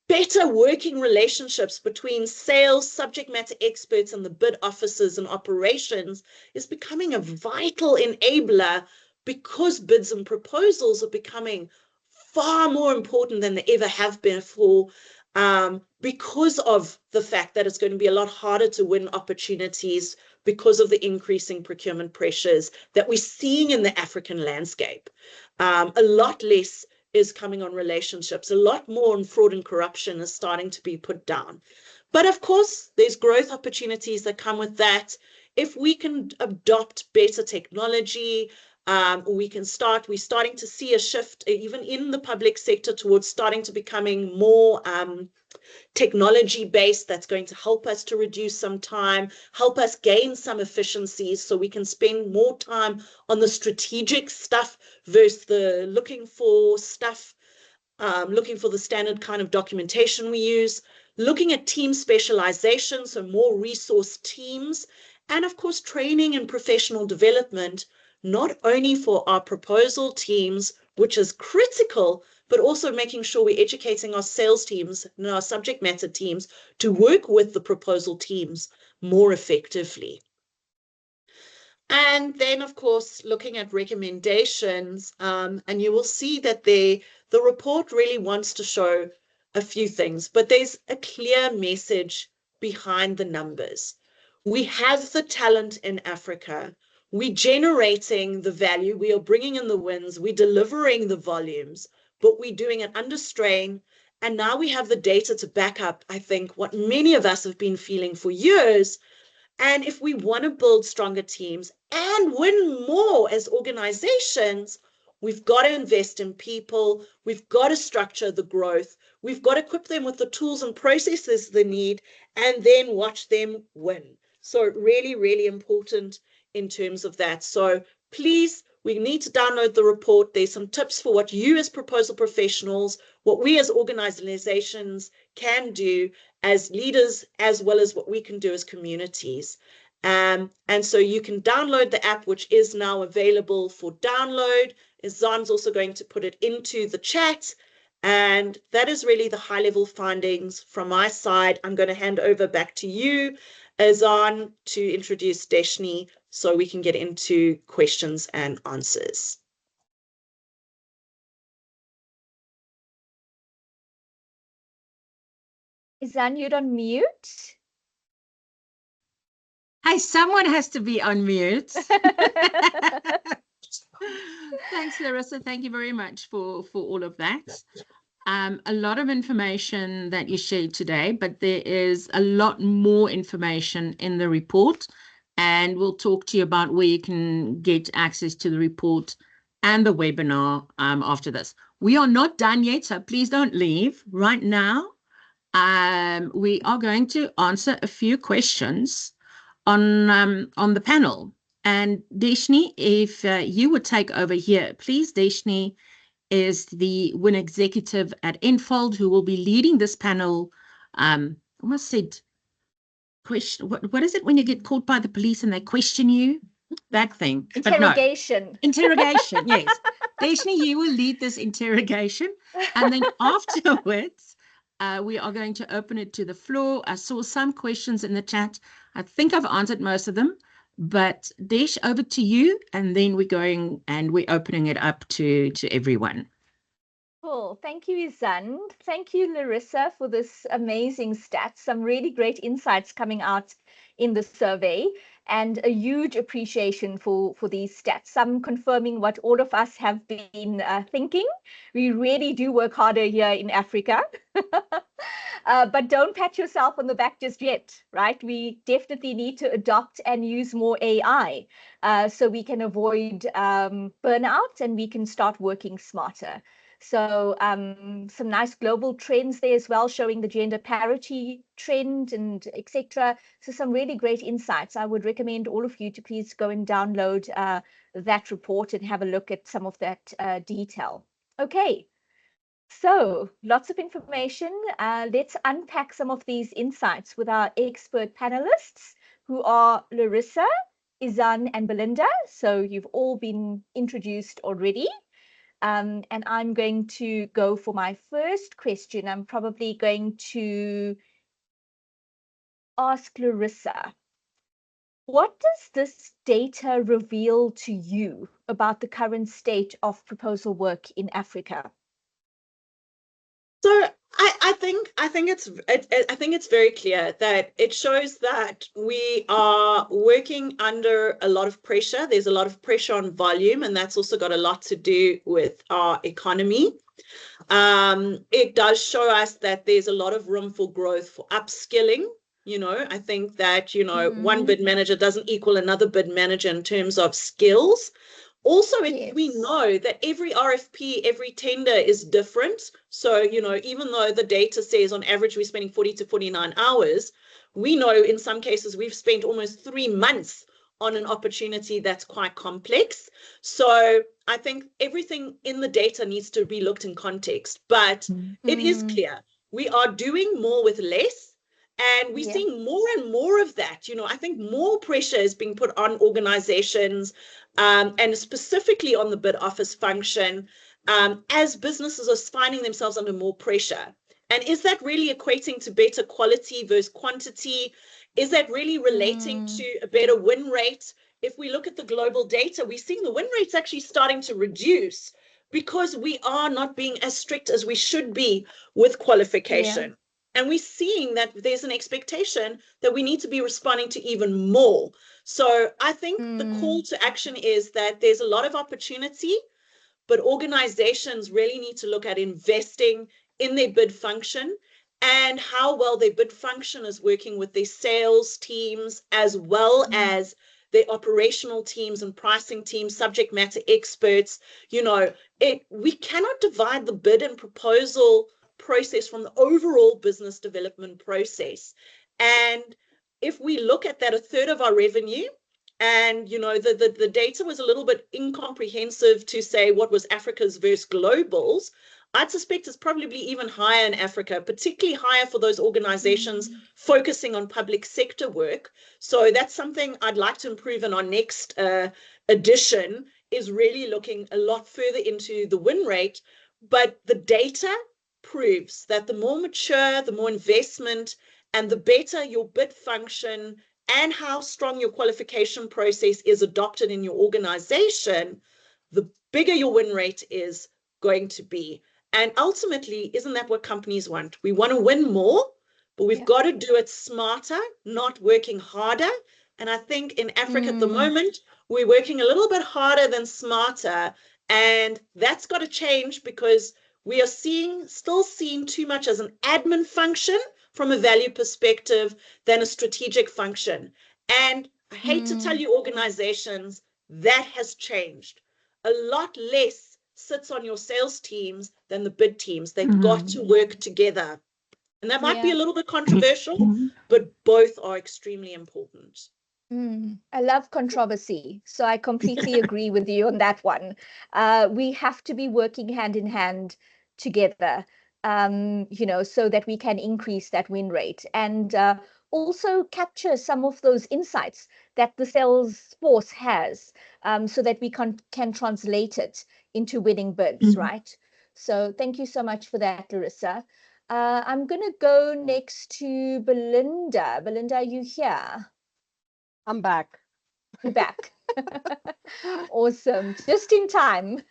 better working relationships between sales, subject matter experts, and the bid officers and operations is becoming a vital enabler because bids and proposals are becoming far more important than they ever have been before, because of the fact that it's going to be a lot harder to win opportunities because of the increasing procurement pressures that we're seeing in the African landscape. A lot less is coming on relationships, a lot more on fraud and corruption is starting to be put down. But of course, there's growth opportunities that come with that. If we can adopt better technology, we're starting to see a shift even in the public sector towards starting to becoming more technology-based. That's going to help us to reduce some time, help us gain some efficiencies so we can spend more time on the strategic stuff versus the looking for the standard kind of documentation we use, looking at team specialization, so more resource teams, and of course, training and professional development, not only for our proposal teams, which is critical, but also making sure we're educating our sales teams and our subject matter teams to work with the proposal teams more effectively. And then, of course, looking at recommendations, and you will see that the report really wants to show a few things, but there's a clear message behind the numbers. We have the talent in Africa. We're generating the value. We are bringing in the wins. We're delivering the volumes, but we're doing it under strain. And now we have the data to back up, I think, what many of us have been feeling for years. And if we want to build stronger teams and win more as organizations, we've got to invest in people. We've got to structure the growth. We've got to equip them with the tools and processes they need, and then watch them win. So really, really important in terms of that. So please, we need to download the report. There's some tips for what you as proposal professionals, what we as organizations can do as leaders, as well as what we can do as communities. And so you can download the app, which is now available for download. Zan's also going to put it into the chat. And that is really the high-level findings from my side. I'm going to hand over back to you, Zan, to introduce Deshni so we can get into questions and answers. Zan, you're on mute. Hey, someone has to be on mute. Thanks, Larissa. Thank you very much for all of that. A lot of information that you shared today, but there is a lot more information in the report, and we'll talk to you about where you can get access to the report and the webinar after this. We are not done yet, so please don't leave. Right now, we are going to answer a few questions on the panel. And Deshni, if you would take over here, please. Deshni is the WIN executive at nFold, who will be leading this panel. Almost said question. What is it when you get caught by the police and they question you? That thing. Interrogation. But no. Interrogation, yes. Deshni, you will lead this interrogation. And then afterwards, we are going to open it to the floor. I saw some questions in the chat. I think I've answered most of them. But Desh, over to you. And then we're going and we're opening it up to everyone. Cool. Thank you, Izan. Thank you, Larissa, for this amazing stats. Some really great insights coming out in the survey, and a huge appreciation for these stats. Some confirming what all of us have been thinking. We really do work harder here in Africa. But don't pat yourself on the back just yet, right? We definitely need to adopt and use more AI so we can avoid burnout and we can start working smarter. So some nice global trends there as well, showing the gender parity trend and etc. So some really great insights. I would recommend all of you to please go and download that report and have a look at some of that detail. Okay, so lots of information. Let's unpack some of these insights with our expert panelists, who are Larissa, Izan, and Belinda. So you've all been introduced already. And I'm going to go for my first question. I'm probably going to ask Larissa, what does this data reveal to you about the current state of proposal work in Africa? So I think it's very clear that it shows that we are working under a lot of pressure. There's a lot of pressure on volume, and that's also got a lot to do with our economy. It does show us that there's a lot of room for growth, for upskilling. I think that, one bid manager doesn't equal another bid manager in terms of skills. Also, we know that every RFP, every tender is different. So, even though the data says on average we're spending 40 to 49 hours, we know in some cases we've spent almost 3 months on an opportunity that's quite complex. So I think everything in the data needs to be looked in context. But it is clear we are doing more with less. And we're seeing more and more of that. I think more pressure is being put on organizations and specifically on the bid office function as businesses are finding themselves under more pressure. And is that really equating to better quality versus quantity? Is that really relating to a better win rate? If we look at the global data, we're seeing the win rates actually starting to reduce because we are not being as strict as we should be with qualification. And we're seeing that there's an expectation that we need to be responding to even more. So I think the call to action is that there's a lot of opportunity, but organizations really need to look at investing in their bid function and how well their bid function is working with their sales teams, as well as their operational teams and pricing teams, subject matter experts. We cannot divide the bid and proposal process from the overall business development process. And if we look at that, a third of our revenue, and the data was a little bit incomprehensive to say what was Africa's versus globals. I'd suspect it's probably even higher in Africa, particularly higher for those organizations focusing on public sector work. So that's something I'd like to improve in our next edition, is really looking a lot further into the win rate. But the data proves that the more mature, the more investment, and the better your bid function and how strong your qualification process is adopted in your organization, the bigger your win rate is going to be. And ultimately, isn't that what companies want? We want to win more, but we've got to do it smarter, not working harder. And I think in Africa at the moment, we're working a little bit harder than smarter. And that's got to change, because we are still seeing too much as an admin function from a value perspective than a strategic function. And I hate to tell you, organizations, that has changed. A lot less sits on your sales teams than the bid teams. They've got to work together. And that might be a little bit controversial, but both are extremely important. I love controversy, so I completely agree with you on that one. We have to be working hand in hand together, so that we can increase that win rate and also capture some of those insights that the sales force has, so that we can translate it into winning bids, right? So thank you so much for that, Larissa. I'm going to go next to Belinda. Belinda, are you here? I'm back. You're back. Awesome. Just in time.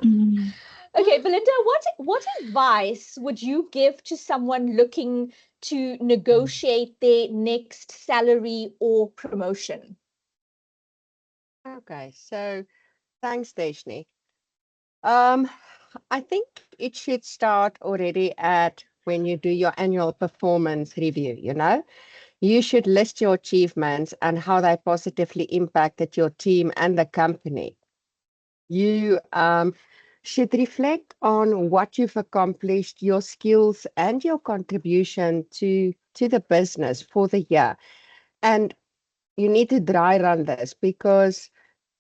Okay, Belinda, what advice would you give to someone looking to negotiate their next salary or promotion? Okay, so thanks, Deshni. I think it should start already at when you do your annual performance review, You should list your achievements and how they positively impacted your team and the company. You should reflect on what you've accomplished, your skills, and your contribution to the business for the year. And you need to dry run this because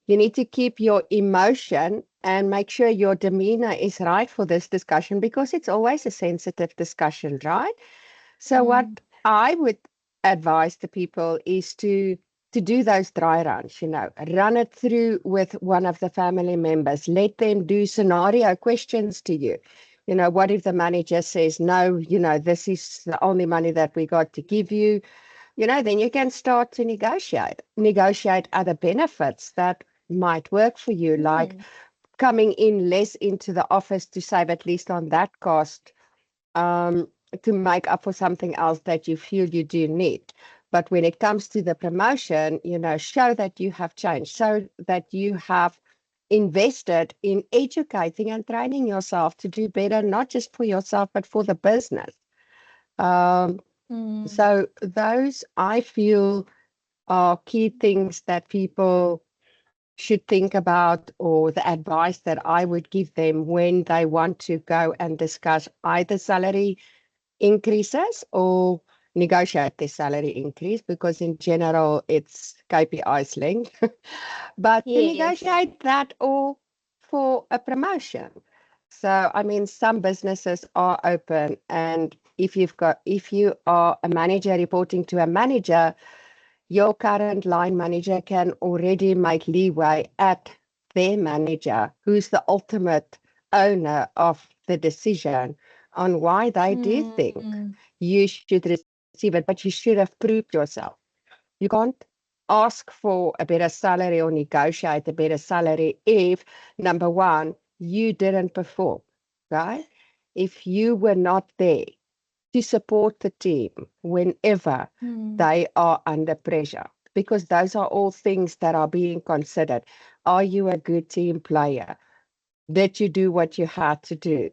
you need to keep your emotion and make sure your demeanor is right for this discussion because it's always a sensitive discussion, right? So what I would advise the people is to do those dry runs, run it through with one of the family members, let them do scenario questions to you. What if the manager says, no, this is the only money that we got to give you, then you can start to negotiate other benefits that might work for you, like coming in less into the office to save at least on that cost, to make up for something else that you feel you do need. But when it comes to the promotion, show that you have changed, so that you have invested in educating and training yourself to do better, not just for yourself, but for the business. So those, I feel, are key things that people should think about, or the advice that I would give them when they want to go and discuss either salary increases or negotiate their salary increase, because in general it's KPIs linked. But to negotiate that or for a promotion. So I mean, some businesses are open, and if you are a manager reporting to a manager, your current line manager can already make leeway at their manager, who's the ultimate owner of the decision on why they do think you should receive it, but you should have proved yourself. You can't ask for a better salary or negotiate a better salary if, number one, you didn't perform, right? If you were not there to support the team whenever they are under pressure, because those are all things that are being considered. Are you a good team player? Did you do what you had to do?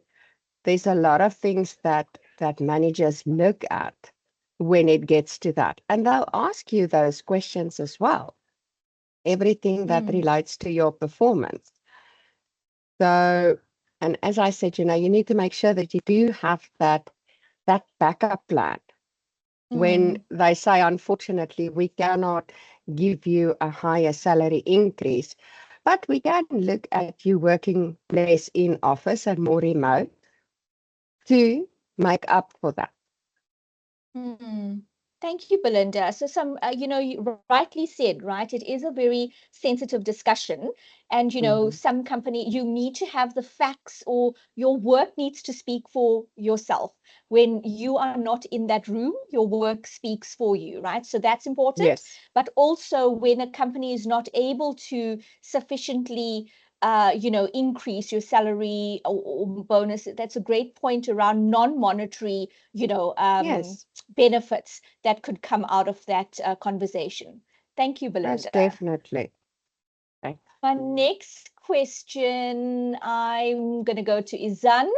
There's a lot of things that managers look at when it gets to that, and they'll ask you those questions as well, everything that relates to your performance. So, and as I said, you need to make sure that you do have that backup plan when they say, unfortunately, we cannot give you a higher salary increase, but we can look at you working less in office and more remote to make up for that. Thank you, Belinda. So you rightly said, right? It is a very sensitive discussion. And, some company, you need to have the facts, or your work needs to speak for yourself. When you are not in that room, your work speaks for you, right? So that's important. Yes. But also when a company is not able to sufficiently increase your salary or bonus. That's a great point around non-monetary, Yes. benefits that could come out of that conversation. Thank you, Belinda. Most definitely. Okay. My next question, I'm going to go to Izan.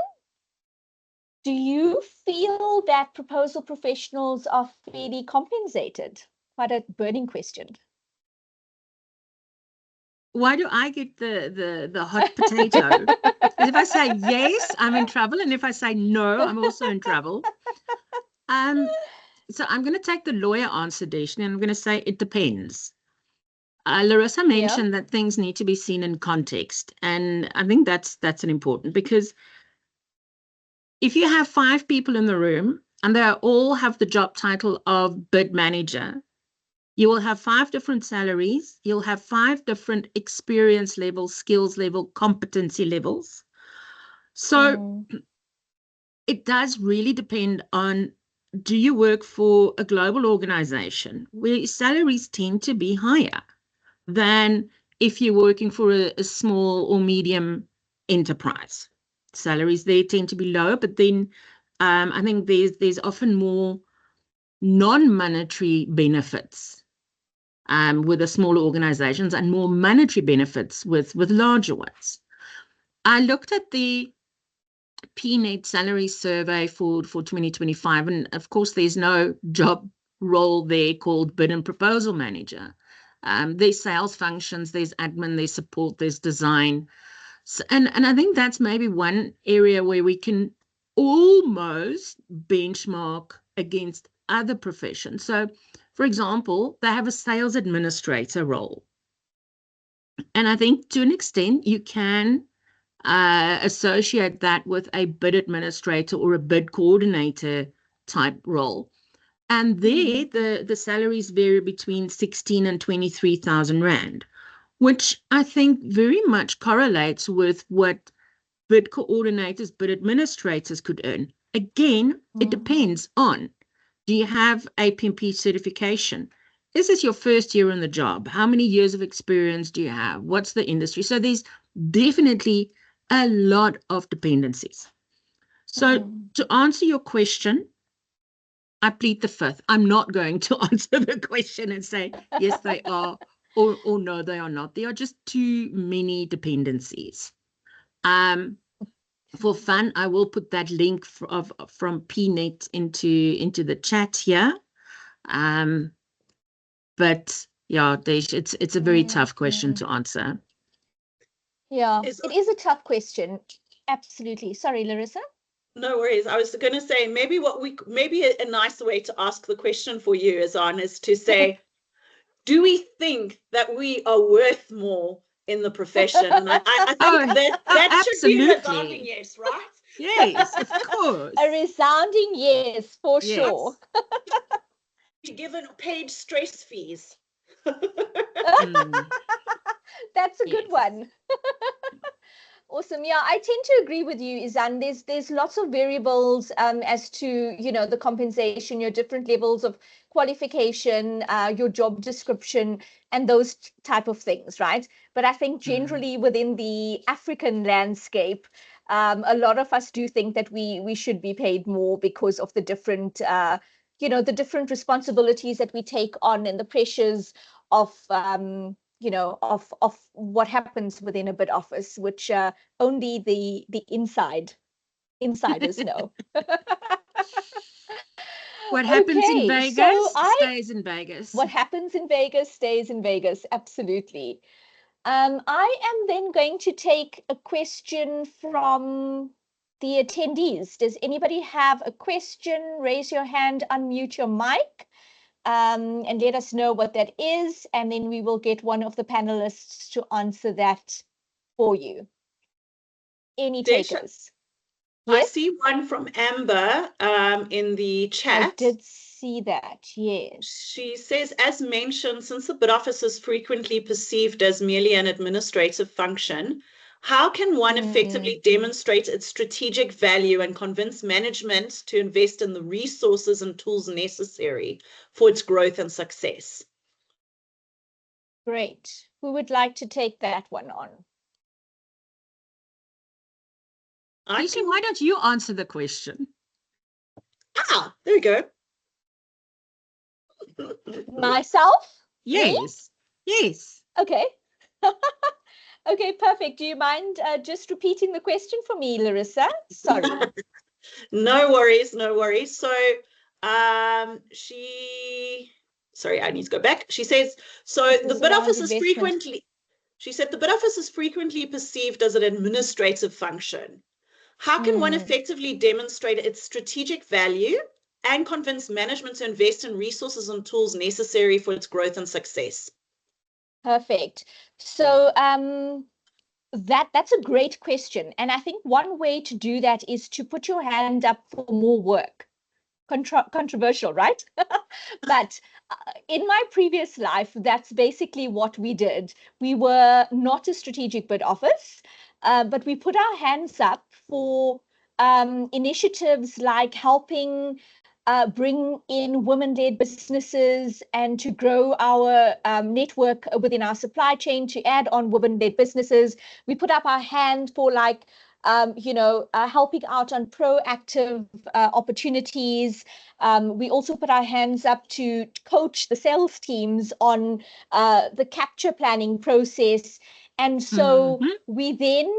Do you feel that proposal professionals are fairly compensated? Quite a burning question. Why do I get the hot potato? Because if I say yes, I'm in trouble, and if I say no, I'm also in trouble. So I'm going to take the lawyer answer, Deshni, and I'm going to say it depends. Larissa mentioned that things need to be seen in context. And I think that's an important, because if you have 5 people in the room and they all have the job title of bid manager, you will have 5 different salaries. You'll have 5 different experience levels, skills level, competency levels. So it does really depend on, do you work for a global organization where salaries tend to be higher than if you're working for a small or medium enterprise? Salaries there tend to be lower, but then I think there's often more non-monetary benefits with the smaller organizations and more monetary benefits with larger ones. I looked at the PNet salary survey for 2025, and of course there's no job role there called bid and proposal manager. There's sales functions, there's admin, there's support, there's design. So, and I think that's maybe one area where we can almost benchmark against other professions. So, for example, they have a sales administrator role. And I think to an extent you can associate that with a bid administrator or a bid coordinator type role. And there, the salaries vary between 16 and 23,000 Rand, which I think very much correlates with what bid coordinators, bid administrators could earn. Again, it depends on, do you have APMP certification? Is this your first year on the job? How many years of experience do you have? What's the industry? So there's definitely a lot of dependencies. So to answer your question, I plead the fifth. I'm not going to answer the question and say, yes, they are, or no, they are not. There are just too many dependencies. For fun, I will put that link from PNet into the chat here. But yeah, it's a very tough question to answer. Yeah, it is a tough question. Absolutely. Sorry, Larissa. No worries. I was going to say maybe a nice way to ask the question for you, Izan, is to say, do we think that we are worth more in the profession? And I think that should be a resounding yes, right? Yes, of course. A resounding yes, for sure. Be given paid stress fees. That's a good one. Awesome. Yeah, I tend to agree with you, Izan. There's lots of variables as to, the compensation, your different levels of qualification, your job description, and those type of things, right? But I think generally within the African landscape, a lot of us do think that we should be paid more because of the different, the different responsibilities that we take on and the pressures of of what happens within a bid office, which only the insiders know. What happens in Vegas stays in Vegas. What happens in Vegas stays in Vegas. Absolutely. I am then going to take a question from the attendees. Does anybody have a question? Raise your hand, unmute your mic. And let us know what that is, and then we will get one of the panelists to answer that for you. Any takers? Yes? I see one from Amber in the chat. I did see that, yes. She says, as mentioned, since the bid office is frequently perceived as merely an administrative function, how can one effectively demonstrate its strategic value and convince management to invest in the resources and tools necessary for its growth and success? Great. Who would like to take that one on? Lisa, why don't you answer the question? There we go. Myself? Yes. Me? Yes. Okay. Okay, perfect. Do you mind just repeating the question for me, Larissa? Sorry. No worries, no worries. So sorry, I need to go back. She says, the bid office is frequently, she said the bid office is frequently perceived as an administrative function. How can one effectively demonstrate its strategic value and convince management to invest in resources and tools necessary for its growth and success? Perfect. So that's a great question. And I think one way to do that is to put your hand up for more work. Controversial, right? But in my previous life, that's basically what we did. We were not a strategic bid office, but we put our hands up for initiatives like helping bring in women-led businesses and to grow our network within our supply chain, to add on women-led businesses. We put up our hand for helping out on proactive opportunities. We also put our hands up to coach the sales teams on the capture planning process. And so we then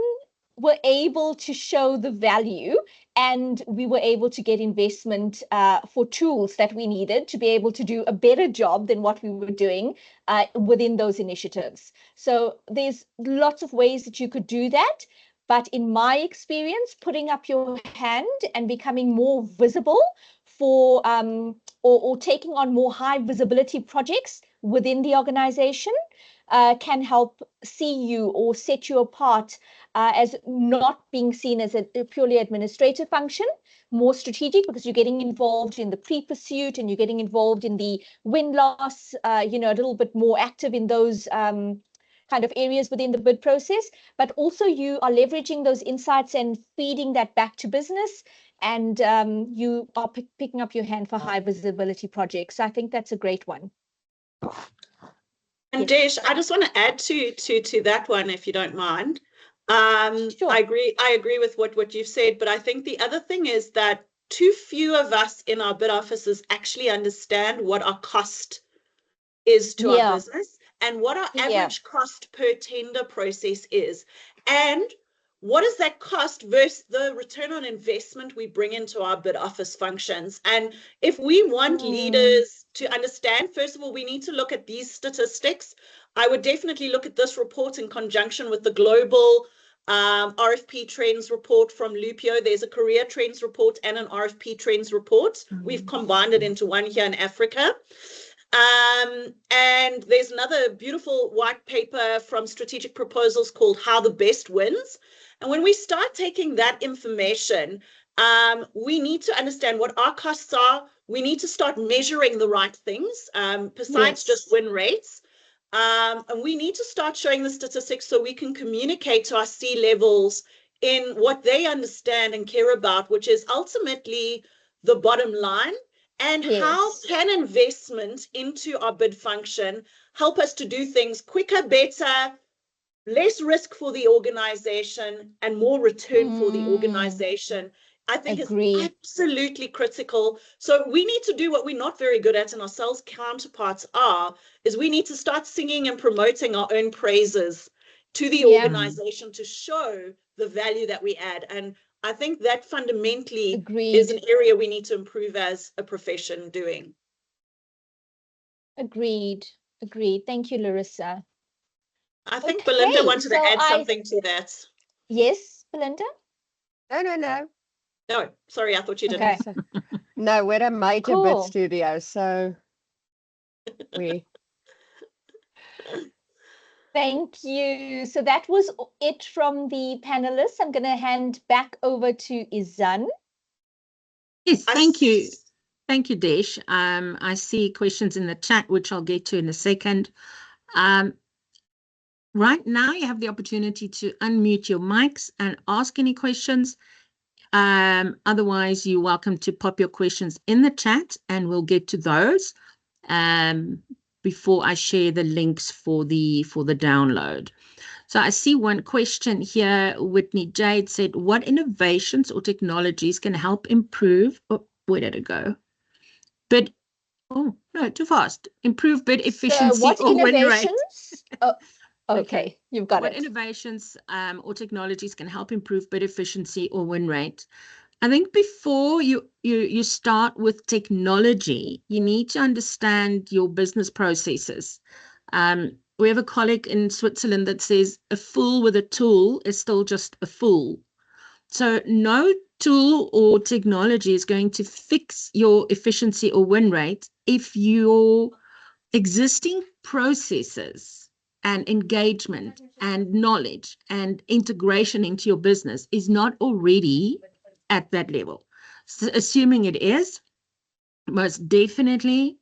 were able to show the value, and we were able to get investment for tools that we needed to be able to do a better job than what we were doing within those initiatives. So there's lots of ways that you could do that. But in my experience, putting up your hand and becoming more visible for or taking on more high visibility projects within the organization can help see you or set you apart as not being seen as a purely administrative function, more strategic, because you're getting involved in the pre-pursuit and you're getting involved in the win-loss, a little bit more active in those kind of areas within the bid process, but also you are leveraging those insights and feeding that back to business, and you are picking up your hand for high visibility projects. So I think that's a great one. And Desh, I just want to add to that one, if you don't mind. Sure. I agree with what you've said, but I think the other thing is that too few of us in our bid offices actually understand what our cost is to our business and what our average cost per tender process is. And what is that cost versus the return on investment we bring into our bid office functions? And if we want leaders to understand, first of all, we need to look at these statistics. I would definitely look at this report in conjunction with the global RFP trends report from Lupio. There's a career trends report and an RFP trends report. We've combined it into one here in Africa. And there's another beautiful white paper from Strategic Proposals called How the Best Wins. And when we start taking that information, we need to understand what our costs are. We need to start measuring the right things besides just win rates. And we need to start showing the statistics so we can communicate to our C-levels in what they understand and care about, which is ultimately the bottom line. And how can investment into our bid function help us to do things quicker, better, less risk for the organization, and more return for the organization? I think is absolutely critical. So we need to do what we're not very good at, and our sales counterparts are, is we need to start singing and promoting our own praises to the organization to show the value that we add. And I think that fundamentally is an area we need to improve as a profession doing. Agreed. Thank you, Larissa. I think Belinda wanted to add something to that. Yes, Belinda? No. No, sorry, I thought you didn't. Okay. No, we're a major bid studio, so we... Thank you. So that was it from the panelists. I'm going to hand back over to Izan. Yes, thank you. Thank you, Desh. I see questions in the chat, which I'll get to in a second. Right now, you have the opportunity to unmute your mics and ask any questions. Otherwise, you're welcome to pop your questions in the chat, and we'll get to those before I share the links for the download. So I see one question here. Whitney Jade said, what innovations or technologies can help improve, where did it go? Too fast. Improve bid efficiency or win rate. Okay, you've got it. What innovations or technologies can help improve bid efficiency or win rate? I think before you start with technology, you need to understand your business processes. We have a colleague in Switzerland that says a fool with a tool is still just a fool. So no tool or technology is going to fix your efficiency or win rate if your existing processes and engagement and knowledge and integration into your business is not already at that level. So assuming it is, most definitely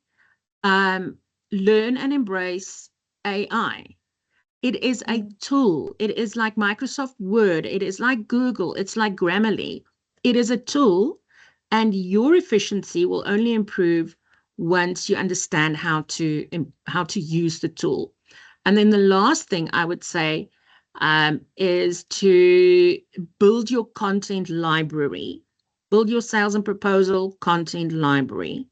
learn and embrace AI. It is a tool. It is like Microsoft Word. It is like Google. It's like Grammarly. It is a tool, and your efficiency will only improve once you understand how to use the tool. And then the last thing I would say is to build your content library, build your sales and proposal content library.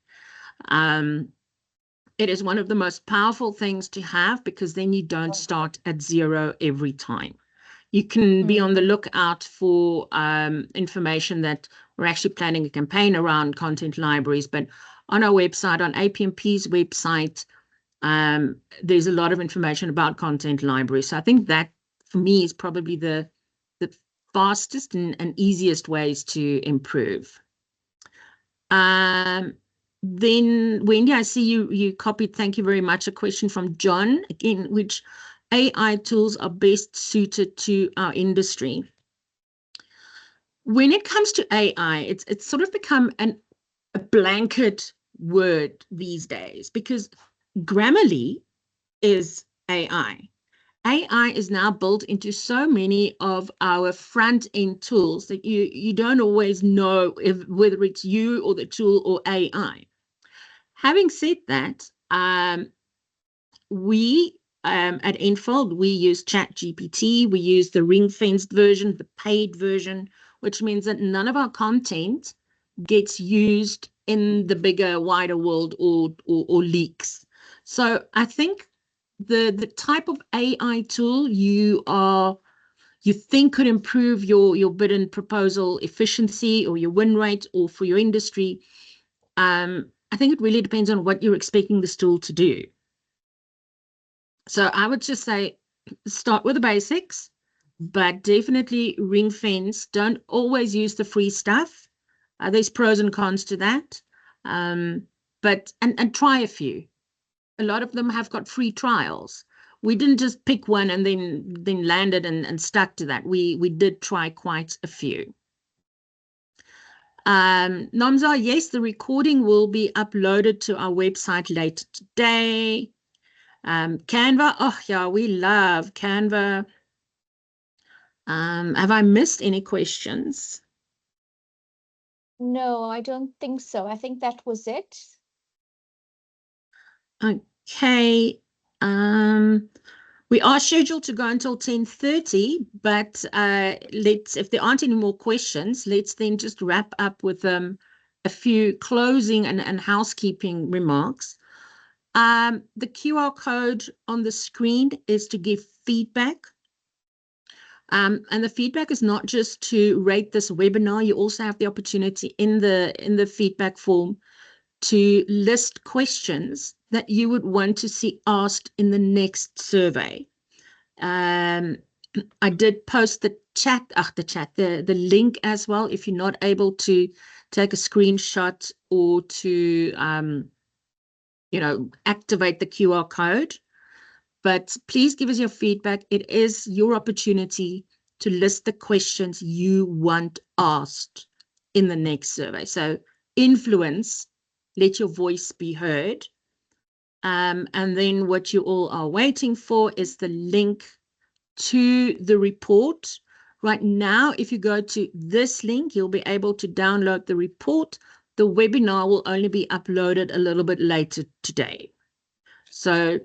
It is one of the most powerful things to have, because then you don't start at zero every time. You can be on the lookout for information that we're actually planning a campaign around content libraries, but on our website, on APMP's website, there's a lot of information about content libraries. So I think that for me is probably the fastest and easiest ways to improve. Then, Wendy, I see you copied, thank you very much, a question from John, again, which AI tools are best suited to our industry. When it comes to AI, it's sort of become a blanket word these days, because Grammarly is AI. AI is now built into so many of our front-end tools that you don't always know whether it's you or the tool or AI. Having said that, we at nFold, we use ChatGPT, we use the ring-fenced version, the paid version, which means that none of our content gets used in the bigger, wider world or leaks. So I think the type of AI tool you think could improve your bid and proposal efficiency or your win rate or for your industry, I think it really depends on what you're expecting this tool to do. So I would just say start with the basics, but definitely ring fence. Don't always use the free stuff. There's pros and cons to that, but try a few. A lot of them have got free trials. We didn't just pick one and then landed and stuck to that. We did try quite a few. Nomza, yes, the recording will be uploaded to our website later today. Canva, oh yeah, we love Canva. Have I missed any questions? No, I don't think so. I think that was it. Okay. We are scheduled to go until 10:30, but if there aren't any more questions, let's then just wrap up with a few closing and housekeeping remarks. The QR code on the screen is to give feedback. And the feedback is not just to rate this webinar. You also have the opportunity in the feedback form to list questions that you would want to see asked in the next survey. I did post the link as well, if you're not able to take a screenshot or to activate the QR code. But please give us your feedback. It is your opportunity to list the questions you want asked in the next survey. So influence, let your voice be heard. And then what you all are waiting for is the link to the report. Right now, if you go to this link, you'll be able to download the report. The webinar will only be uploaded a little bit later today. So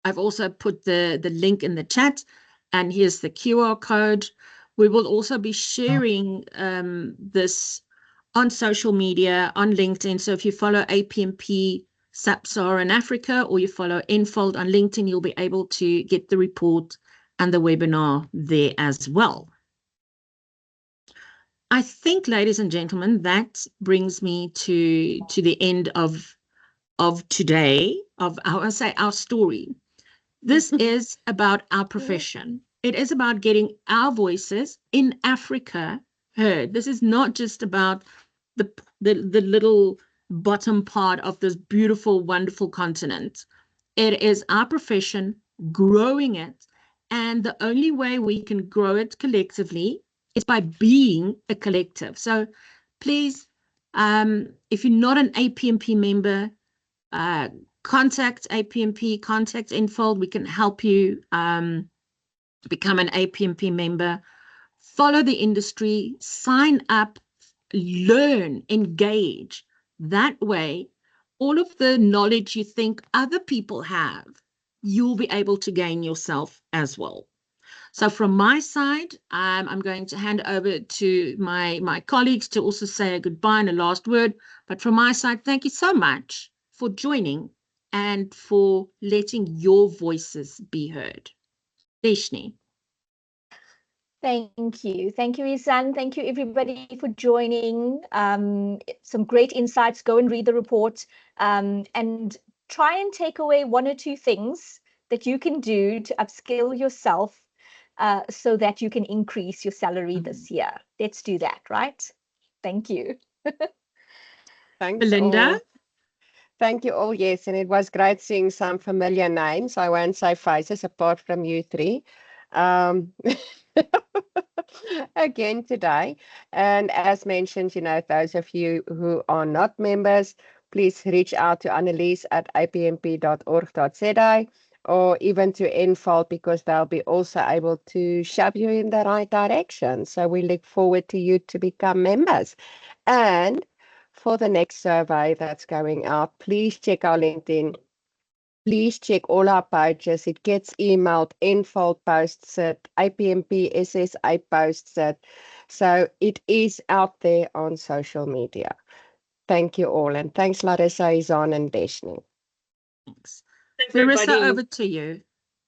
I've also put the link in the chat, and here's the QR code. We will also be sharing this on social media, on LinkedIn. So if you follow APMP Sub-Saharan Africa or you follow nFold on LinkedIn, you'll be able to get the report and the webinar there as well. I think, ladies and gentlemen, that brings me to the end of today, of our story. This is about our profession. It is about getting our voices in Africa heard. This is not just about the little bottom part of this beautiful, wonderful continent. It is our profession, growing it. And the only way we can grow it collectively is by being a collective. So please, if you're not an APMP member, contact APMP, contact nFold. We can help you become an APMP member. Follow the industry, sign up, learn, engage. That way, all of the knowledge you think other people have, you'll be able to gain yourself as well. So from my side, I'm going to hand over to my colleagues to also say a goodbye and a last word. But from my side, thank you so much for joining and for letting your voices be heard. Deshni. Thank you. Thank you, Izan. Thank you, everybody, for joining. Some great insights. Go and read the report and try and take away one or two things that you can do to upskill yourself so that you can increase your salary this year. Let's do that, right? Thank you. Thanks, Belinda. all. Thank you all. Yes, and it was great seeing some familiar names. I won't say faces apart from you three. Again today. And as mentioned, you know, those of you who are not members, please reach out to Annelies at apmp.org.za or even to nFold, because they'll be also able to shove you in the right direction. So we look forward to you to become members. And for the next survey that's going out, please check our LinkedIn. Please check all our pages. It gets emailed. nFold posts it. APMP SSA posts it. So it is out there on social media. Thank you all. And thanks, Larissa, Izan, and Deshni. Thanks. Thanks, Larissa, everybody. over to you.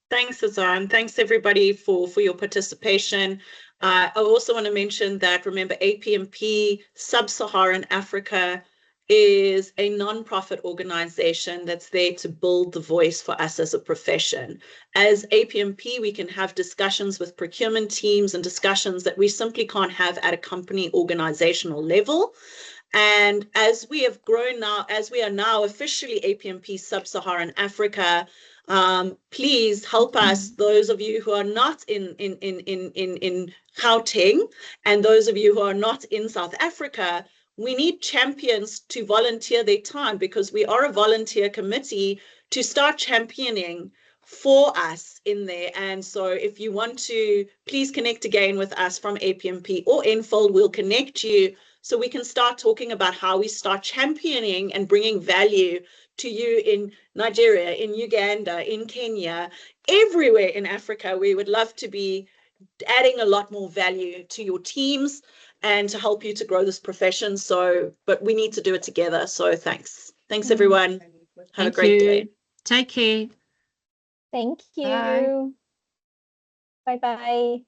Thanks, Izan. Thanks, everybody, for your participation. I also want to mention that, remember, APMP Sub-Saharan Africa is a non-profit organization that's there to build the voice for us as a profession. As APMP, we can have discussions with procurement teams and discussions that we simply can't have at a company organizational level. And as we have grown now, as we are now officially APMP Sub-Saharan Africa, please help us, those of you who are not in Gauteng and those of you who are not in South Africa. We need champions to volunteer their time, because we are a volunteer committee, to start championing for us in there. And so if you want to, please connect again with us from APMP or nFold. We'll connect you so we can start talking about how we start championing and bringing value to you in Nigeria, in Uganda, in Kenya, everywhere in Africa. We would love to be adding a lot more value to your teams and to help you to grow this profession. So, but we need to do it together. So thanks. Thanks, everyone. Have a great day. Take care. Thank Bye. you. Bye-bye.